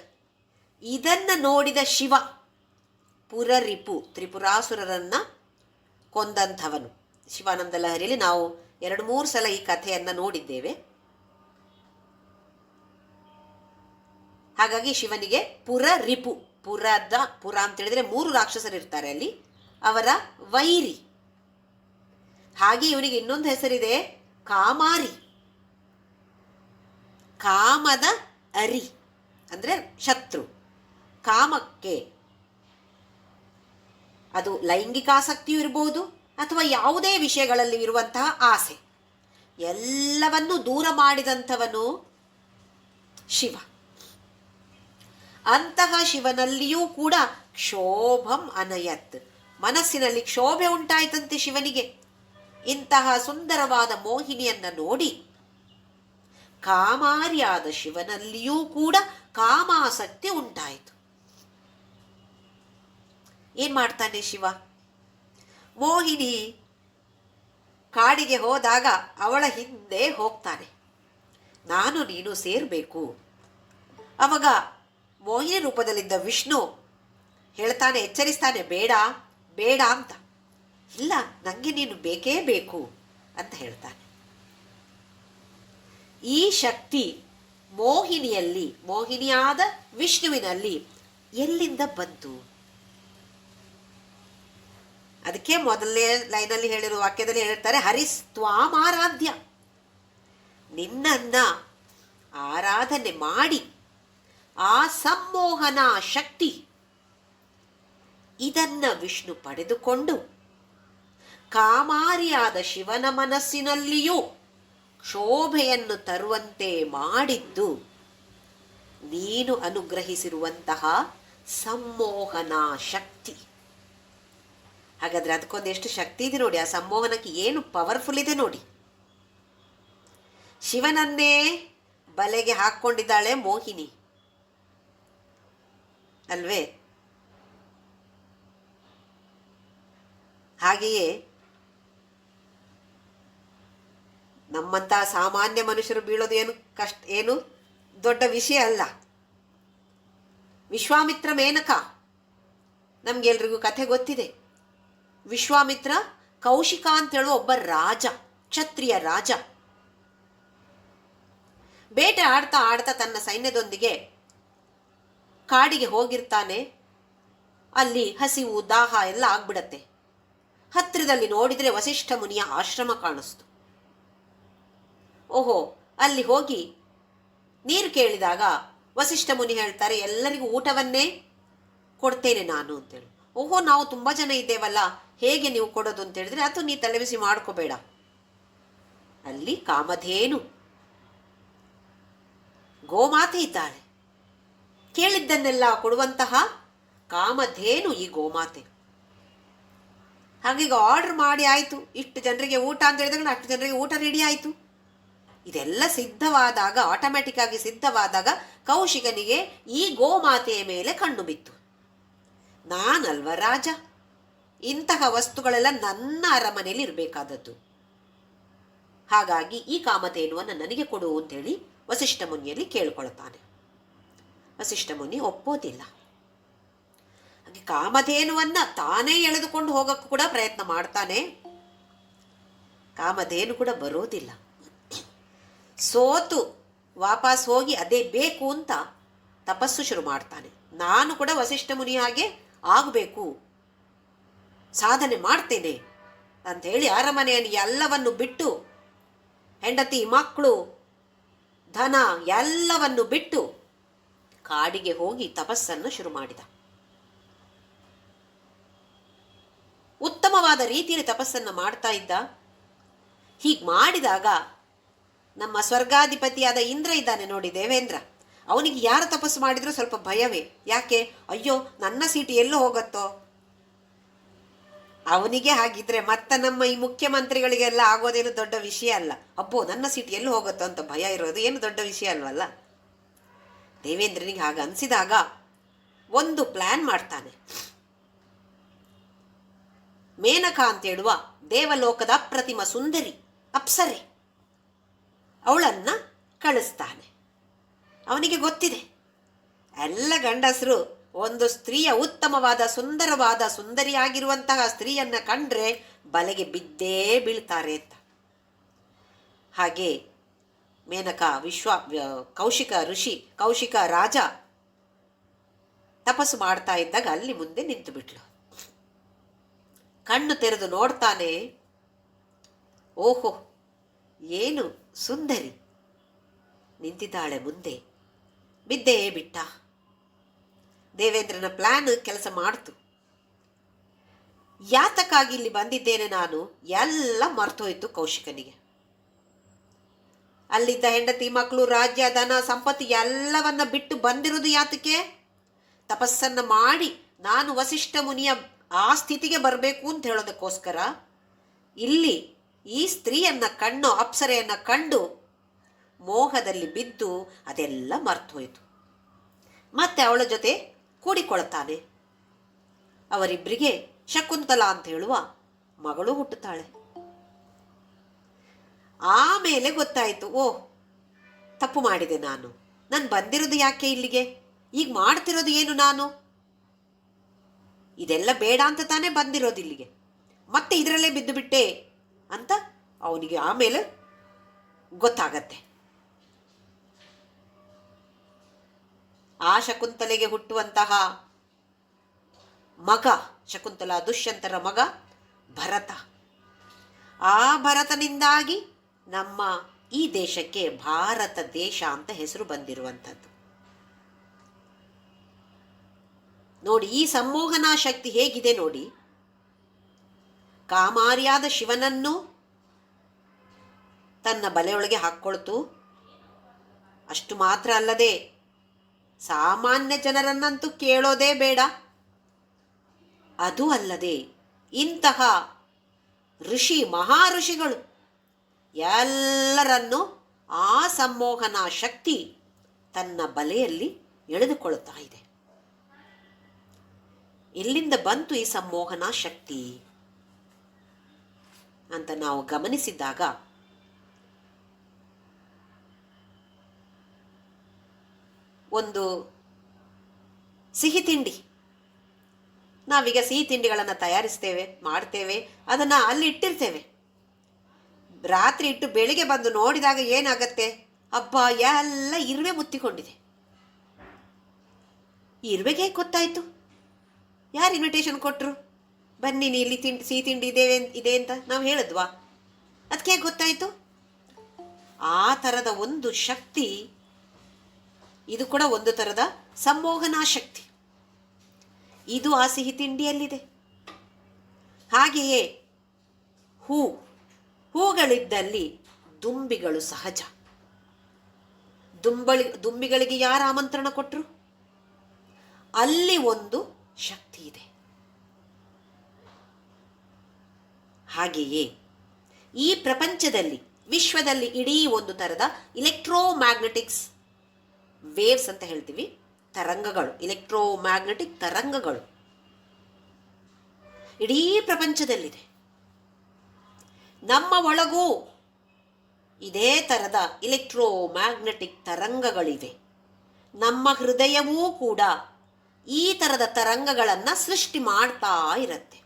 ಇದನ್ನು ನೋಡಿದ ಶಿವ, ಪುರರಿಪು ತ್ರಿಪುರಾಸುರರನ್ನ ಕೊಂದಂಥವನು. ಶಿವಾನಂದ ಲಹರಿಯಲ್ಲಿ ನಾವು 2-3 ಸಲ ಈ ಕಥೆಯನ್ನು ನೋಡಿದ್ದೇವೆ. ಹಾಗಾಗಿ ಶಿವನಿಗೆ ಪುರರಿಪು, ಪುರ ಅಂತ ಹೇಳಿದ್ರೆ 3 ರಾಕ್ಷಸರು ಇರ್ತಾರೆ ಅಲ್ಲಿ, ಅವರ ವೈರಿ. ಹಾಗೆ ಇವನಿಗೆ ಇನ್ನೊಂದು ಹೆಸರಿದೆ, ಕಾಮಾರಿ. ಕಾಮದ ಅರಿ ಅಂದರೆ ಶತ್ರು. ಕಾಮಕ್ಕೆ ಅದು ಲೈಂಗಿಕಾಸಕ್ತಿಯೂ ಇರಬಹುದು ಅಥವಾ ಯಾವುದೇ ವಿಷಯಗಳಲ್ಲಿ ಇರುವಂತಹ ಆಸೆ, ಎಲ್ಲವನ್ನೂ ದೂರ ಮಾಡಿದಂಥವನು ಶಿವ. ಅಂತಹ ಶಿವನಲ್ಲಿಯೂ ಕೂಡ ಕ್ಷೋಭಂ ಅನಯತ್, ಮನಸ್ಸಿನಲ್ಲಿ ಕ್ಷೋಭೆ ಉಂಟಾಯಿತಂತೆ ಶಿವನಿಗೆ. ಇಂತಹ ಸುಂದರವಾದ ಮೋಹಿನಿಯನ್ನು ನೋಡಿ ಕಾಮಾರಿಯಾದ ಶಿವನಲ್ಲಿಯೂ ಕೂಡ ಕಾಮಾಸಕ್ತಿ ಉಂಟಾಯಿತು. ಏನ್ ಮಾಡ್ತಾನೆ ಶಿವ? ಮೋಹಿನಿ ಕಾಡಿಗೆ ಹೋದಾಗ ಅವಳ ಹಿಂದೆ ಹೋಗ್ತಾನೆ, ನಾನು ನೀನು ಸೇರಬೇಕು. ಅವಾಗ ಮೋಹಿನಿ ರೂಪದಲ್ಲಿದ್ದ ವಿಷ್ಣು ಹೇಳ್ತಾನೆ, ಎಚ್ಚರಿಸ್ತಾನೆ, ಬೇಡ ಬೇಡ ಅಂತ. ಇಲ್ಲ, ನನಗೆ ನೀನು ಬೇಕೇ ಬೇಕು ಅಂತ ಹೇಳ್ತಾನೆ. ಈ ಶಕ್ತಿ ಮೋಹಿನಿಯಲ್ಲಿ, ಮೋಹಿನಿಯಾದ ವಿಷ್ಣುವಿನಲ್ಲಿ ಎಲ್ಲಿಂದ ಬಂತು? ಅದಕ್ಕೆ ಮೊದಲನೇ ಲೈನಲ್ಲಿ ಹೇಳಿರುವ ವಾಕ್ಯದಲ್ಲಿ ಹೇಳ್ತಾರೆ, ಹರಿಸ್ತ್ವಾಮಾರಾಧ್ಯ, ನಿನ್ನನ್ನ ಆರಾಧನೆ ಮಾಡಿ ಆ ಸಂಮೋಹನ ಶಕ್ತಿ ಇದನ್ನ ವಿಷ್ಣು ಪಡೆದುಕೊಂಡು ಕಾಮಾರಿಯಾದ ಶಿವನ ಮನಸ್ಸಿನಲ್ಲಿಯೂ ಶೋಭೆಯನ್ನು ತರುವಂತೆ ಮಾಡಿದ್ದು ನೀನು ಅನುಗ್ರಹಿಸಿರುವಂತಹ ಸಂಮೋಹನ ಶಕ್ತಿ. ಹಾಗಾದ್ರೆ ಅದಕ್ಕೊಂದು ಎಷ್ಟು ಶಕ್ತಿ ಇದೆ ನೋಡಿ, ಆ ಸಂಮೋಹನಕ್ಕೆ ಏನು ಪವರ್ಫುಲ್ ಇದೆ ನೋಡಿ. ಶಿವನನ್ನೇ ಬಲೆಗೆ ಹಾಕ್ಕೊಂಡಿದ್ದಾಳೆ ಮೋಹಿನಿ ಅಲ್ವೇ? ಹಾಗೆಯೇ ನಮ್ಮಂತಹ ಸಾಮಾನ್ಯ ಮನುಷ್ಯರು ಬೀಳೋದು ಏನು ದೊಡ್ಡ ವಿಷಯ ಅಲ್ಲ. ವಿಶ್ವಾಮಿತ್ರ ಮೇನಕ ನಮ್ಗೆಲ್ರಿಗೂ ಕಥೆ ಗೊತ್ತಿದೆ. ವಿಶ್ವಾಮಿತ್ರ ಕೌಶಿಕ ಅಂತ ಹೇಳುವ ಒಬ್ಬ ರಾಜ, ಕ್ಷತ್ರಿಯ ರಾಜ. ಬೇಟೆ ಆಡ್ತಾ ಆಡ್ತಾ ತನ್ನ ಸೈನ್ಯದೊಂದಿಗೆ ಕಾಡಿಗೆ ಹೋಗಿರ್ತಾನೆ. ಅಲ್ಲಿ ಹಸಿವು ದಾಹ ಎಲ್ಲ ಆಗ್ಬಿಡತ್ತೆ. ಹತ್ತಿರದಲ್ಲಿ ನೋಡಿದರೆ ವಸಿಷ್ಠ ಮುನಿಯ ಆಶ್ರಮ ಕಾಣಿಸ್ತು. ಓಹೋ, ಅಲ್ಲಿ ಹೋಗಿ ನೀರು ಕೇಳಿದಾಗ ವಸಿಷ್ಠ ಮುನಿ ಹೇಳ್ತಾರೆ, ಎಲ್ಲರಿಗೂ ಊಟವನ್ನೇ ಕೊಡ್ತೇನೆ ನಾನು ಅಂತೇಳಿ. ಓಹೋ, ನಾವು ತುಂಬ ಜನ ಇದ್ದೇವಲ್ಲ, ಹೇಗೆ ನೀವು ಕೊಡೋದು ಅಂತ ಹೇಳಿದ್ರೆ, ಅದು ನೀ ತಲೆಬಿಸಿ ಮಾಡ್ಕೋಬೇಡ. ಅಲ್ಲಿ ಕಾಮಧೇನು ಗೋಮಾತೆ ಇದ್ದಾಳೆ, ಕೇಳಿದ್ದನ್ನೆಲ್ಲ ಕೊಡುವಂತಹ ಕಾಮಧೇನು ಈ ಗೋಮಾತೆ. ಹಾಗೀಗ ಆರ್ಡರ್ ಮಾಡಿ ಆಯಿತು, ಇಷ್ಟು ಜನರಿಗೆ ಊಟ ಅಂತ ಹೇಳಿದಾಗ ಅಷ್ಟು ಜನರಿಗೆ ಊಟ ರೆಡಿ ಆಯಿತು. ಇದೆಲ್ಲ ಸಿದ್ಧವಾದಾಗ, ಆಟೋಮ್ಯಾಟಿಕ್ ಆಗಿ ಸಿದ್ಧವಾದಾಗ ಕೌಶಿಕನಿಗೆ ಈ ಗೋಮಾತೆಯ ಮೇಲೆ ಕಣ್ಣು ಬಿತ್ತು. ನಾನಲ್ವ ರಾಜ, ಇಂತಹ ವಸ್ತುಗಳೆಲ್ಲ ನನ್ನ ಅರಮನೆಯಲ್ಲಿ ಇರಬೇಕಾದದ್ದು. ಹಾಗಾಗಿ ಈ ಕಾಮಧೇನುವನ್ನು ನನಗೆ ಕೊಡು ಅಂತೇಳಿ ವಸಿಷ್ಠ ಮುನಿಯಲ್ಲಿ ಕೇಳಿಕೊಳ್ತಾನೆ. ವಸಿಷ್ಠ ಮುನಿ ಒಪ್ಪೋದಿಲ್ಲ. ಹಾಗೆ ಕಾಮಧೇನುವನ್ನ ತಾನೇ ಎಳೆದುಕೊಂಡು ಹೋಗಕ್ಕೂ ಕೂಡ ಪ್ರಯತ್ನ ಮಾಡ್ತಾನೆ. ಕಾಮಧೇನು ಕೂಡ ಬರೋದಿಲ್ಲ. ಸೋತು ವಾಪಸ್ ಹೋಗಿ ಅದೇ ಬೇಕು ಅಂತ ತಪಸ್ಸು ಶುರು ಮಾಡ್ತಾನೆ. ನಾನು ಕೂಡ ವಸಿಷ್ಠ ಮುನಿ ಹಾಗೆ ಆಗಬೇಕು, ಸಾಧನೆ ಮಾಡ್ತೇನೆ ಅಂತ ಹೇಳಿ ಅರಮನೆಯನ್ನು ಎಲ್ಲವನ್ನು ಬಿಟ್ಟು, ಹೆಂಡತಿ ಮಕ್ಕಳು ಧನ ಎಲ್ಲವನ್ನು ಬಿಟ್ಟು ಕಾಡಿಗೆ ಹೋಗಿ ತಪಸ್ಸನ್ನು ಶುರು ಮಾಡಿದ. ಉತ್ತಮವಾದ ರೀತಿಯಲ್ಲಿ ತಪಸ್ಸನ್ನು ಮಾಡ್ತಾ ಇದ್ದ. ಹೀಗೆ ಮಾಡಿದಾಗ ನಮ್ಮ ಸ್ವರ್ಗಾಧಿಪತಿಯಾದ ಇಂದ್ರ ಇದ್ದಾನೆ ನೋಡಿ, ದೇವೇಂದ್ರ, ಅವನಿಗೆ ಯಾರು ತಪಸ್ಸು ಮಾಡಿದ್ರು ಸ್ವಲ್ಪ ಭಯವೇ. ಯಾಕೆ? ಅಯ್ಯೋ, ನನ್ನ ಸೀಟು ಎಲ್ಲೂ ಹೋಗುತ್ತೋ. ಅವನಿಗೆ ಹಾಗಿದ್ರೆ ಮತ್ತೆ ನಮ್ಮ ಈ ಮುಖ್ಯಮಂತ್ರಿಗಳಿಗೆಲ್ಲ ಆಗೋದೇನು ದೊಡ್ಡ ವಿಷಯ ಅಲ್ಲ. ಅಬ್ಬೋ, ನನ್ನ ಸೀಟು ಎಲ್ಲೂ ಹೋಗುತ್ತೋ ಅಂತ ಭಯ ಇರೋದು ಏನು ದೊಡ್ಡ ವಿಷಯ ಅಲ್ವಲ್ಲ. ದೇವೇಂದ್ರನಿಗೆ ಹಾಗೆ ಅನಿಸಿದಾಗ ಒಂದು ಪ್ಲಾನ್ ಮಾಡ್ತಾನೆ. ಮೇನಕ ಅಂತ ಹೇಳುವ ದೇವಲೋಕದ ಅಪ್ರತಿಮ ಸುಂದರಿ ಅಪ್ಸರೆ, ಅವಳನ್ನು ಕಳಿಸ್ತಾನೆ. ಅವನಿಗೆ ಗೊತ್ತಿದೆ, ಎಲ್ಲ ಗಂಡಸರು ಒಂದು ಸ್ತ್ರೀಯ ಉತ್ತಮವಾದ ಸುಂದರವಾದ ಸುಂದರಿಯಾಗಿರುವಂತಹ ಸ್ತ್ರೀಯನ್ನು ಕಂಡ್ರೆ ಬಲೆಗೆ ಬಿದ್ದೇ ಬೀಳ್ತಾರೆ ಅಂತ. ಹಾಗೆ ಮೇನಕ ಕೌಶಿಕ ರಾಜ ತಪಸ್ಸು ಮಾಡ್ತಾ ಇದ್ದಾಗ ಅಲ್ಲಿ ಮುಂದೆ ನಿಂತು ಬಿಟ್ಲು. ಕಣ್ಣು ತೆರೆದು ನೋಡ್ತಾನೆ, ಓಹೋ, ಏನು ಸುಂದರಿ ನಿಂತಿದ್ದಾಳೆ ಮುಂದೆ. ಬಿದ್ದೇ ಬಿಟ್ಟ. ದೇವೇಂದ್ರನ ಪ್ಲಾನ್ ಕೆಲಸ ಮಾಡ್ತು. ಯಾತಕ್ಕಾಗಿ ಇಲ್ಲಿ ಬಂದಿದ್ದೇನೆ ನಾನು ಎಲ್ಲ ಮರ್ತೋಯ್ತು ಕೌಶಿಕನಿಗೆ. ಅಲ್ಲಿದ್ದ ಹೆಂಡತಿ ಮಕ್ಕಳು ರಾಜ್ಯ ಧನ ಸಂಪತ್ತು ಎಲ್ಲವನ್ನ ಬಿಟ್ಟು ಬಂದಿರೋದು ಯಾತಕ್ಕೆ? ತಪಸ್ಸನ್ನು ಮಾಡಿ ನಾನು ವಸಿಷ್ಠ ಮುನಿಯ ಆ ಸ್ಥಿತಿಗೆ ಬರಬೇಕು ಅಂತ ಹೇಳೋದಕ್ಕೋಸ್ಕರ ಇಲ್ಲಿ ಈ ಸ್ತ್ರೀಯನ್ನು ಕಣ್ಣು ಅಪ್ಸರೆಯನ್ನು ಕಂಡು ಮೋಹದಲ್ಲಿ ಬಿದ್ದು ಅದೆಲ್ಲ ಮರ್ತೋಯ್ತು. ಮತ್ತೆ ಅವಳ ಜೊತೆ ಕೂಡಿಕೊಳ್ತಾನೆ. ಅವರಿಬ್ಬರಿಗೆ ಶಕುಂತಲಾ ಅಂತ ಹೇಳುವ ಮಗಳು ಹುಟ್ಟುತ್ತಾಳೆ. ಆಮೇಲೆ ಗೊತ್ತಾಯಿತು, ಓಹ್ ತಪ್ಪು ಮಾಡಿದೆ ನಾನು ಬಂದಿರೋದು ಯಾಕೆ ಇಲ್ಲಿಗೆ, ಈಗ ಮಾಡ್ತಿರೋದು ಏನು ನಾನು, ಇದೆಲ್ಲ ಬೇಡ ಅಂತ ತಾನೇ ಬಂದಿರೋದು ಇಲ್ಲಿಗೆ, ಮತ್ತೆ ಇದರಲ್ಲೇ ಬಿದ್ದು ಬಿಟ್ಟೆ ಅಂತ ಅವನಿಗೆ ಆಮೇಲೆ ಗೊತ್ತಾಗತ್ತೆ. ಆ ಶಕುಂತಲೆಗೆ ಹುಟ್ಟುವಂತಹ ಮಗ, ಶಕುಂತಲಾ ದುಷ್ಯಂತರ ಮಗ ಭರತ. ಆ ಭರತನಿಂದಾಗಿ ನಮ್ಮ ಈ ದೇಶಕ್ಕೆ ಭಾರತ ದೇಶ ಅಂತ ಹೆಸರು ಬಂದಿರುವಂಥದ್ದು. ನೋಡಿ ಈ ಸಂಮೋಹನಾ ಶಕ್ತಿ ಹೇಗಿದೆ ನೋಡಿ. ಕಾಮಾರಿಯಾದ ಶಿವನನ್ನು ತನ್ನ ಬಲೆಯೊಳಗೆ ಹಾಕ್ಕೊಳ್ತು. ಅಷ್ಟು ಮಾತ್ರ ಅಲ್ಲದೆ ಸಾಮಾನ್ಯ ಜನರನ್ನಂತೂ ಕೇಳೋದೇ ಬೇಡ. ಅದು ಅಲ್ಲದೆ ಇಂತಹ ಮಹಾಋಷಿಗಳು ಎಲ್ಲರನ್ನೂ ಆ ಸಂಮೋಹನಾ ಶಕ್ತಿ ತನ್ನ ಬಲೆಯಲ್ಲಿ ಎಳೆದುಕೊಳ್ಳುತ್ತಾ ಇದೆ. ಎಲ್ಲಿಂದ ಬಂತು ಈ ಸಂಮೋಹನಾ ಶಕ್ತಿ ಅಂತ ನಾವು ಗಮನಿಸಿದಾಗ ಒಂದು ಸಿಹಿ ತಿಂಡಿ, ನಾವೀಗ ಸಿಹಿ ತಿಂಡಿಗಳನ್ನು ತಯಾರಿಸ್ತೇವೆ, ಮಾಡ್ತೇವೆ, ಅದನ್ನು ಅಲ್ಲಿ ಇಟ್ಟಿರ್ತೇವೆ. ರಾತ್ರಿ ಇಟ್ಟು ಬೆಳಿಗ್ಗೆ ಬಂದು ನೋಡಿದಾಗ ಏನಾಗತ್ತೆ, ಅಬ್ಬಾ ಎಲ್ಲ ಇರುವೆ ಮುತ್ತಿಕೊಂಡಿದೆ. ಈ ಇರುವೆಗೆ ಹೇಗೆ ಗೊತ್ತಾಯಿತು? ಯಾರು ಇನ್ವಿಟೇಷನ್ ಕೊಟ್ಟರು, ಬನ್ನಿ ನೀ ಇಲ್ಲಿ ಸಿಹಿ ತಿಂಡಿ ಇದೆ ಅಂತ ನಾವು ಹೇಳಿದ್ವಾ? ಅದಕ್ಕೆ ಹೇಗೆ ಗೊತ್ತಾಯಿತು? ಆ ಥರದ ಒಂದು ಶಕ್ತಿ, ಇದು ಕೂಡ ಒಂದು ಥರದ ಸಂಮೋಹನಾ ಶಕ್ತಿ. ಇದು ಆ ಸಿಹಿ ತಿಂಡಿಯಲ್ಲಿದೆ. ಹಾಗೆಯೇ ಹೂಗಳಿದ್ದಲ್ಲಿ ದುಂಬಿಗಳು ಸಹಜ. ದುಂಬಿಗಳಿಗೆ ಯಾರು ಆಮಂತ್ರಣ ಕೊಟ್ಟರು? ಅಲ್ಲಿ ಒಂದು ಶಕ್ತಿ ಇದೆ. ಹಾಗೆಯೇ ಈ ಪ್ರಪಂಚದಲ್ಲಿ, ವಿಶ್ವದಲ್ಲಿ ಇಡೀ ಒಂದು ಥರದ ಇಲೆಕ್ಟ್ರೋಮ್ಯಾಗ್ನೆಟಿಕ್ಸ್ ವೇವ್ಸ್ ಅಂತ ಹೇಳ್ತೀವಿ, ತರಂಗಗಳು, ಇಲೆಕ್ಟ್ರೋಮ್ಯಾಗ್ನೆಟಿಕ್ ತರಂಗಗಳು ಇಡೀ ಪ್ರಪಂಚದಲ್ಲಿದೆ. ನಮ್ಮ ಒಳಗೂ ಇದೇ ಥರದ ಇಲೆಕ್ಟ್ರೋಮ್ಯಾಗ್ನೆಟಿಕ್ ತರಂಗಗಳಿವೆ. ನಮ್ಮ ಹೃದಯವೂ ಕೂಡ ಈ ಥರದ ತರಂಗಗಳನ್ನು ಸೃಷ್ಟಿ ಮಾಡ್ತಾ ಇರುತ್ತೆ.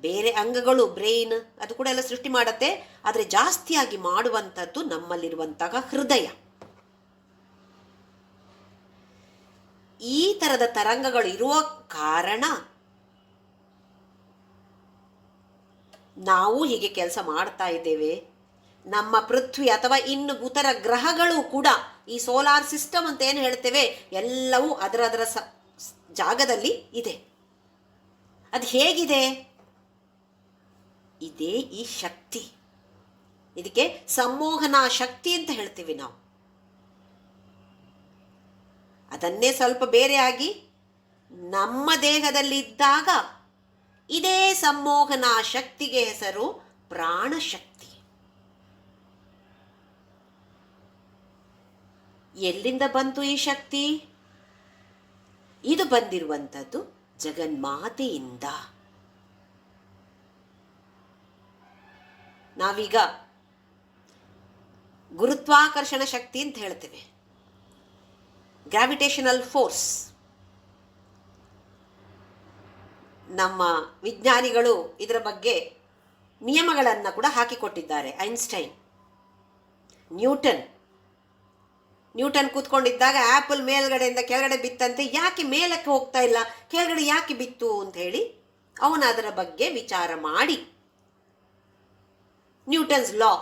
ಬೇರೆ ಅಂಗಗಳು, ಬ್ರೈನ್, ಅದು ಕೂಡ ಎಲ್ಲ ಸೃಷ್ಟಿ ಮಾಡುತ್ತೆ. ಆದರೆ ಜಾಸ್ತಿಯಾಗಿ ಮಾಡುವಂಥದ್ದು ನಮ್ಮಲ್ಲಿರುವಂತಹ ಹೃದಯ. ಈ ಥರದ ತರಂಗಗಳು ಇರುವ ಕಾರಣ ನಾವು ಹೀಗೆ ಕೆಲಸ ಮಾಡ್ತಾ ಇದ್ದೇವೆ. ನಮ್ಮ ಪೃಥ್ವಿ ಅಥವಾ ಇನ್ನು ಇತರ ಗ್ರಹಗಳು ಕೂಡ, ಈ ಸೋಲಾರ್ ಸಿಸ್ಟಮ್ ಅಂತ ಏನು ಹೇಳ್ತೇವೆ, ಎಲ್ಲವೂ ಅದರ ಜಾಗದಲ್ಲಿ ಇದೆ. ಅದು ಹೇಗಿದೆ? ಇದೇ ಈ ಶಕ್ತಿ. ಇದಕ್ಕೆ ಸಂಮೋಹನಾ ಶಕ್ತಿ ಅಂತ ಹೇಳ್ತೀವಿ ನಾವು. ಅದನ್ನೇ ಸ್ವಲ್ಪ ಬೇರೆಯಾಗಿ ನಮ್ಮ ದೇಹದಲ್ಲಿ ಇದ್ದಾಗ ಇದೇ ಸಂಮೋಹನಾ ಶಕ್ತಿಗೆ ಹೆಸರು ಪ್ರಾಣಶಕ್ತಿ. ಎಲ್ಲಿಂದ ಬಂತು ಈ ಶಕ್ತಿ? ಇದು ಬಂದಿರುವಂಥದ್ದು ಜಗನ್ಮಾತೆಯಿಂದ. ನಾವೀಗ ಗುರುತ್ವಾಕರ್ಷಣ ಶಕ್ತಿ ಅಂತ ಹೇಳ್ತೇವೆ, ಗ್ರಾವಿಟೇಷನಲ್ ಫೋರ್ಸ್. ನಮ್ಮ ವಿಜ್ಞಾನಿಗಳು ಇದರ ಬಗ್ಗೆ ನಿಯಮಗಳನ್ನು ಕೂಡ ಹಾಕಿಕೊಟ್ಟಿದ್ದಾರೆ. ಐನ್ಸ್ಟೈನ್, ನ್ಯೂಟನ್ ಕೂತ್ಕೊಂಡಿದ್ದಾಗ ಆ್ಯಪಲ್ ಮೇಲ್ಗಡೆಯಿಂದ ಕೆಳಗಡೆ ಬಿತ್ತಂತೆ, ಯಾಕೆ ಮೇಲಕ್ಕೆ ಹೋಗ್ತಾ ಇಲ್ಲ, ಕೆಳಗಡೆ ಯಾಕೆ ಬಿತ್ತು ಅಂತ ಹೇಳಿ ಅವನು ಅದರ ಬಗ್ಗೆ ವಿಚಾರ ಮಾಡಿ ನ್ಯೂಟನ್ಸ್ ಲಾ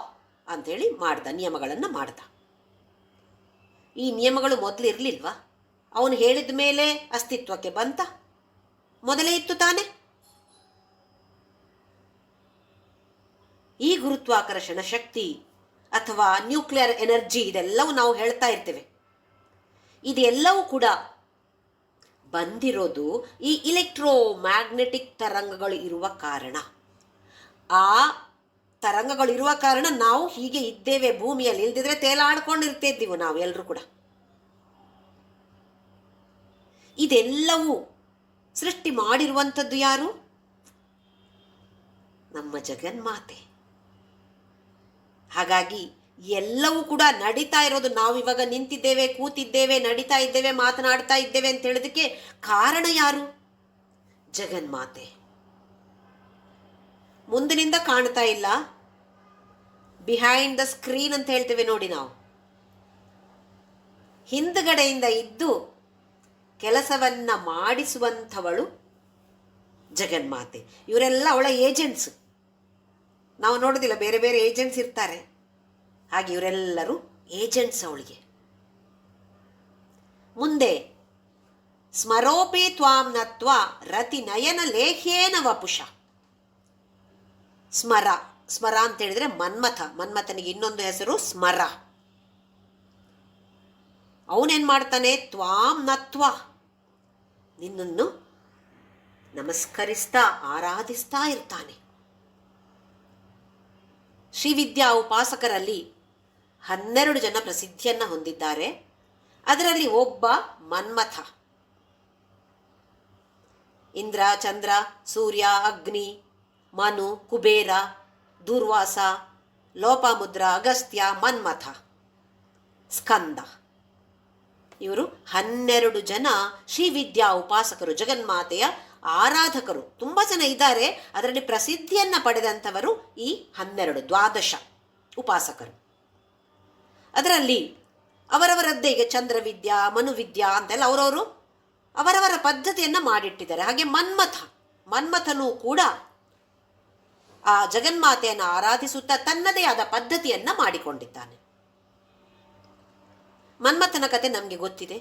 ಅಂಥೇಳಿ ನಿಯಮಗಳನ್ನು ಮಾಡ್ದ. ಈ ನಿಯಮಗಳು ಮೊದಲು ಇರಲಿಲ್ವಾ? ಅವನು ಹೇಳಿದ ಮೇಲೆ ಅಸ್ತಿತ್ವಕ್ಕೆ ಬಂತ? ಮೊದಲೇ ಇತ್ತು ತಾನೆ. ಈ ಗುರುತ್ವಾಕರ್ಷಣ ಶಕ್ತಿ ಅಥವಾ ನ್ಯೂಕ್ಲಿಯರ್ ಎನರ್ಜಿ, ಇದೆಲ್ಲವೂ ನಾವು ಹೇಳ್ತಾ ಇರ್ತೇವೆ. ಇದೆಲ್ಲವೂ ಕೂಡ ಬಂದಿರೋದು ಈ ಇಲೆಕ್ಟ್ರೋ ಮ್ಯಾಗ್ನೆಟಿಕ್ ತರಂಗಗಳು ಇರುವ ಕಾರಣ. ಆ ತರಂಗಗಳಿರುವ ಕಾರಣ ನಾವು ಹೀಗೆ ಇದ್ದೇವೆ ಭೂಮಿಯಲ್ಲಿ. ಇಲ್ದಿದ್ರೆ ತೇಲಾಡ್ಕೊಂಡಿರ್ತಿದ್ದೀವಿ ನಾವು ಎಲ್ಲರೂ ಕೂಡ. ಇದೆಲ್ಲವೂ ಸೃಷ್ಟಿ ಮಾಡಿರುವಂಥದ್ದು ಯಾರು? ನಮ್ಮ ಜಗನ್ಮಾತೆ. ಹಾಗಾಗಿ ಎಲ್ಲವೂ ಕೂಡ ನಡೀತಾ ಇರೋದು, ನಾವು ಇವಾಗ ನಿಂತಿದ್ದೇವೆ, ಕೂತಿದ್ದೇವೆ, ನಡೀತಾ ಇದ್ದೇವೆ, ಮಾತನಾಡ್ತಾ ಇದ್ದೇವೆ ಅಂತ ಹೇಳೋದಕ್ಕೆ ಕಾರಣ ಯಾರು? ಜಗನ್ಮಾತೆ. ಮುಂದಿನಿಂದ ಕಾಣ್ತಾ ಇಲ್ಲ, ಬಿಹೈಂಡ್ ದ ಸ್ಕ್ರೀನ್ ಅಂತ ಹೇಳ್ತೇವೆ ನೋಡಿ ನಾವು. ಹಿಂದ್ಗಡೆಯಿಂದ ಇದ್ದು ಕೆಲಸವನ್ನ ಮಾಡಿಸುವಂಥವಳು ಜಗನ್ಮಾತೆ. ಇವರೆಲ್ಲ ಅವಳ ಏಜೆಂಟ್ಸ್. ನಾವು ನೋಡೋದಿಲ್ಲ, ಬೇರೆ ಬೇರೆ ಏಜೆಂಟ್ಸ್ ಇರ್ತಾರೆ, ಹಾಗೆ ಇವರೆಲ್ಲರೂ ಏಜೆಂಟ್ಸ್ ಅವಳಿಗೆ. ಮುಂದೆ ಸ್ಮರೋಪಿ ತ್ವಾಂ ನತ್ವ ರತಿ ನಯನ ಲೇಹ್ಯೇನ ವಪುಷ. ಸ್ಮರ, ಸ್ಮರ ಅಂತ ಹೇಳಿದ್ರೆ ಮನ್ಮಥ. ಮನ್ಮಥನಿಗೆ ಇನ್ನೊಂದು ಹೆಸರು ಸ್ಮರ. ಅವನೇನ್ ಮಾಡ್ತಾನೆ? ತ್ವಾಂ ನತ್ವ, ನಿನ್ನನ್ನು ನಮಸ್ಕರಿಸ್ತಾ ಆರಾಧಿಸ್ತಾ ಇರ್ತಾನೆ. ಶ್ರೀವಿದ್ಯಾ ಉಪಾಸಕರಲ್ಲಿ 12 ಜನ ಪ್ರಸಿದ್ಧಿಯನ್ನು ಹೊಂದಿದ್ದಾರೆ. ಅದರಲ್ಲಿ ಒಬ್ಬ ಮನ್ಮಥ. ಇಂದ್ರ, ಚಂದ್ರ, ಸೂರ್ಯ, ಅಗ್ನಿ, ಮನು, ಕುಬೇರ, ದೂರ್ವಾಸ, ಲೋಪಾಮುದ್ರ, ಅಗಸ್ತ್ಯ, ಮನ್ಮಥ, ಸ್ಕಂದ. ಇವರು 12 ಜನ ಶ್ರೀವಿದ್ಯಾ ಉಪಾಸಕರು, ಜಗನ್ಮಾತೆಯ ಆರಾಧಕರು. ತುಂಬ ಜನ ಇದ್ದಾರೆ, ಅದರಲ್ಲಿ ಪ್ರಸಿದ್ಧಿಯನ್ನು ಪಡೆದಂಥವರು ಈ 12 ಉಪಾಸಕರು. ಅದರಲ್ಲಿ ಅವರವರದ್ದೇ, ಈಗ ಚಂದ್ರವಿದ್ಯಾ, ಮನುವಿದ್ಯಾ ಅಂತೆಲ್ಲ ಅವರವರು ಅವರವರ ಪದ್ಧತಿಯನ್ನು ಮಾಡಿಟ್ಟಿದ್ದಾರೆ. ಹಾಗೆ ಮನ್ಮಥನೂ ಕೂಡ ಆ ಜಗನ್ಮಾತೆಯನ್ನು ಆರಾಧಿಸುತ್ತಾ ತನ್ನದೇ ಆದ ಪದ್ಧತಿಯನ್ನು ಮಾಡಿಕೊಂಡಿದ್ದಾನೆ. ಮನ್ಮಥನ ಕತೆ ನಮಗೆ ಗೊತ್ತಿದೆ.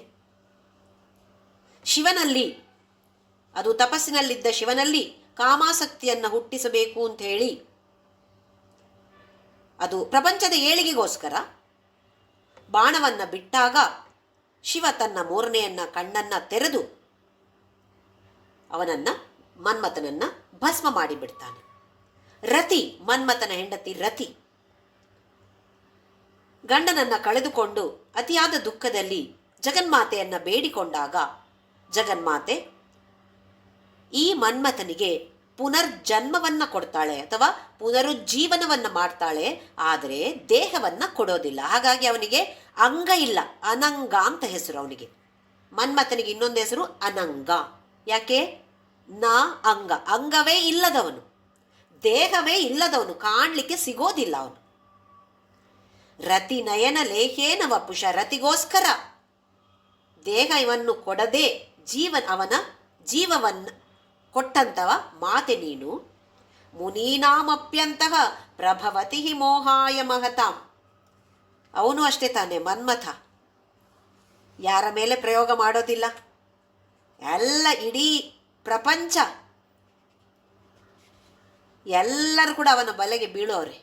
ಶಿವನಲ್ಲಿ, ಅದು ತಪಸ್ಸಿನಲ್ಲಿದ್ದ ಶಿವನಲ್ಲಿ ಕಾಮಾಸಕ್ತಿಯನ್ನು ಹುಟ್ಟಿಸಬೇಕು ಅಂತ ಹೇಳಿ, ಅದು ಪ್ರಪಂಚದ ಏಳಿಗೆಗೋಸ್ಕರ ಬಾಣವನ್ನು ಬಿಟ್ಟಾಗ ಶಿವ ತನ್ನ 3ನೆಯ ಕಣ್ಣನ್ನು ತೆರೆದು ಮನ್ಮಥನನ್ನ ಭಸ್ಮ ಮಾಡಿಬಿಡ್ತಾನೆ. ರತಿ, ಮನ್ಮಥನ ಹೆಂಡತಿ ರತಿ, ಗಂಡನನ್ನ ಕಳೆದುಕೊಂಡು ಅತಿಯಾದ ದುಃಖದಲ್ಲಿ ಜಗನ್ಮಾತೆಯನ್ನ ಬೇಡಿಕೊಂಡಾಗ ಜಗನ್ಮಾತೆ ಈ ಮನ್ಮಥನಿಗೆ ಪುನರ್ಜನ್ಮವನ್ನ ಕೊಡ್ತಾಳೆ, ಅಥವಾ ಪುನರುಜ್ಜೀವನವನ್ನ ಮಾಡ್ತಾಳೆ. ಆದರೆ ದೇಹವನ್ನ ಕೊಡೋದಿಲ್ಲ. ಹಾಗಾಗಿ ಅವನಿಗೆ ಅಂಗ ಇಲ್ಲ, ಅನಂಗ ಅಂತ ಹೆಸರು ಅವನಿಗೆ. ಮನ್ಮಥನಿಗೆ ಇನ್ನೊಂದು ಹೆಸರು ಅನಂಗ. ಯಾಕೆ? ಅಂಗ, ಅಂಗವೇ ಇಲ್ಲದವನು, ದೇಹವೇ ಇಲ್ಲದವನು, ಕಾಣಲಿಕ್ಕೆ ಸಿಗೋದಿಲ್ಲ ಅವನು. ರತಿ ನಯನ ಲೇಹೇನ ವಪುಷ, ರತಿಗೋಸ್ಕರ ದೇಹ ಇವನ್ನು ಕೊಡದೆ ಅವನ ಜೀವವನ್ನು ಕೊಟ್ಟಂತವ ಮಾತೆ ನೀನು. ಮುನೀನಾಮಪ್ಯಂತಹ ಪ್ರಭವತಿ ಮೋಹಾಯ ಮಹತಾಂ. ಅವನು ಅಷ್ಟೇ ತಾನೆ, ಮನ್ಮಥ ಯಾರ ಮೇಲೆ ಪ್ರಯೋಗ ಮಾಡೋದಿಲ್ಲ. ಎಲ್ಲ ಇಡೀ ಪ್ರಪಂಚ ಎಲ್ಲರೂ ಕೂಡ ಅವನ ಬಲೆಗೆ ಬೀಳೋರೆ.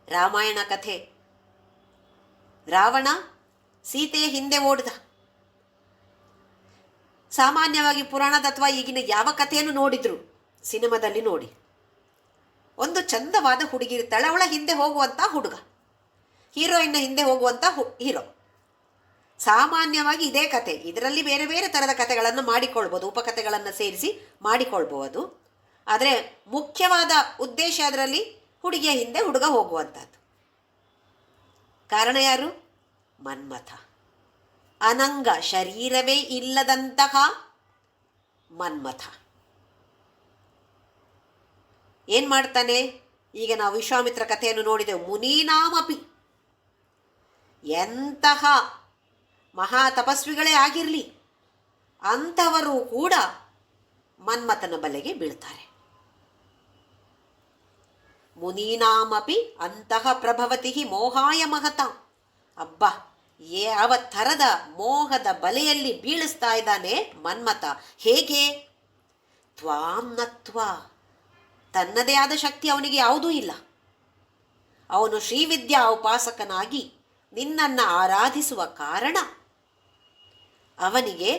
ರಾಮಾಯಣ ಕಥೆ, ರಾವಣ ಸೀತೆಯ ಹಿಂದೆ ಓಡಿದ. ಸಾಮಾನ್ಯವಾಗಿ ಪುರಾಣದ ಅಥವಾ ಈಗಿನ ಯಾವ ಕಥೆಯನ್ನು ನೋಡಿದ್ರು, ಸಿನಿಮಾದಲ್ಲಿ ನೋಡಿ, ಒಂದು ಚಂದವಾದ ಹುಡುಗಿ ಇರ್ತಾಳೆ, ಅವಳ ಹಿಂದೆ ಹೋಗುವಂಥ ಹುಡುಗ, ಹೀರೋಯಿನ್ನ ಹಿಂದೆ ಹೋಗುವಂಥ ಹೀರೋ. ಸಾಮಾನ್ಯವಾಗಿ ಇದೇ ಕತೆ. ಇದರಲ್ಲಿ ಬೇರೆ ಬೇರೆ ಥರದ ಕಥೆಗಳನ್ನು ಮಾಡಿಕೊಳ್ಬೋದು, ಉಪಕಥೆಗಳನ್ನು ಸೇರಿಸಿ ಮಾಡಿಕೊಳ್ಬೋದು. ಆದರೆ ಮುಖ್ಯವಾದ ಉದ್ದೇಶ ಅದರಲ್ಲಿ ಹುಡುಗಿಯ ಹಿಂದೆ ಹುಡುಗ ಹೋಗುವಂಥದ್ದು. ಕಾರಣ ಯಾರು? ಮನ್ಮಥ. ಅನಂಗ, ಶರೀರವೇ ಇಲ್ಲದಂತಹ ಮನ್ಮಥ ಏನ್ ಮಾಡ್ತಾನೆ? ಈಗ ನಾವು ವಿಶ್ವಾಮಿತ್ರ ಕಥೆಯನ್ನು ನೋಡಿದೆವು. ಮುನೀನಾಮಪಿ, ಎಂತಹ ಮಹಾ ತಪಸ್ವಿಗಳೇ ಆಗಿರಲಿ, ಅಂಥವರು ಕೂಡ ಮನ್ಮಥನ ಬಲೆಗೆ ಬೀಳ್ತಾರೆ. ಮುನೀನಾಮಪಿ ಅಂತಹ ಪ್ರಭವತಿ ಮೋಹಾಯ ಮಹತ. ಅಬ್ಬ, ಯಾವ ಥರದ ಮೋಹದ ಬಲೆಯಲ್ಲಿ ಬೀಳಿಸ್ತಾ ಇದ್ದಾನೆ ಮನ್ಮಥ. ಹೇಗೆ? ತ್ವಾಂ ನತ್ವ, ತನ್ನದೇ ಆದ ಶಕ್ತಿ ಅವನಿಗೆ ಯಾವುದೂ ಇಲ್ಲ. ಅವನು ಶ್ರೀವಿದ್ಯಾ ಉಪಾಸಕನಾಗಿ ನಿನ್ನನ್ನು ಆರಾಧಿಸುವ ಕಾರಣ ಅವನಿಗೆ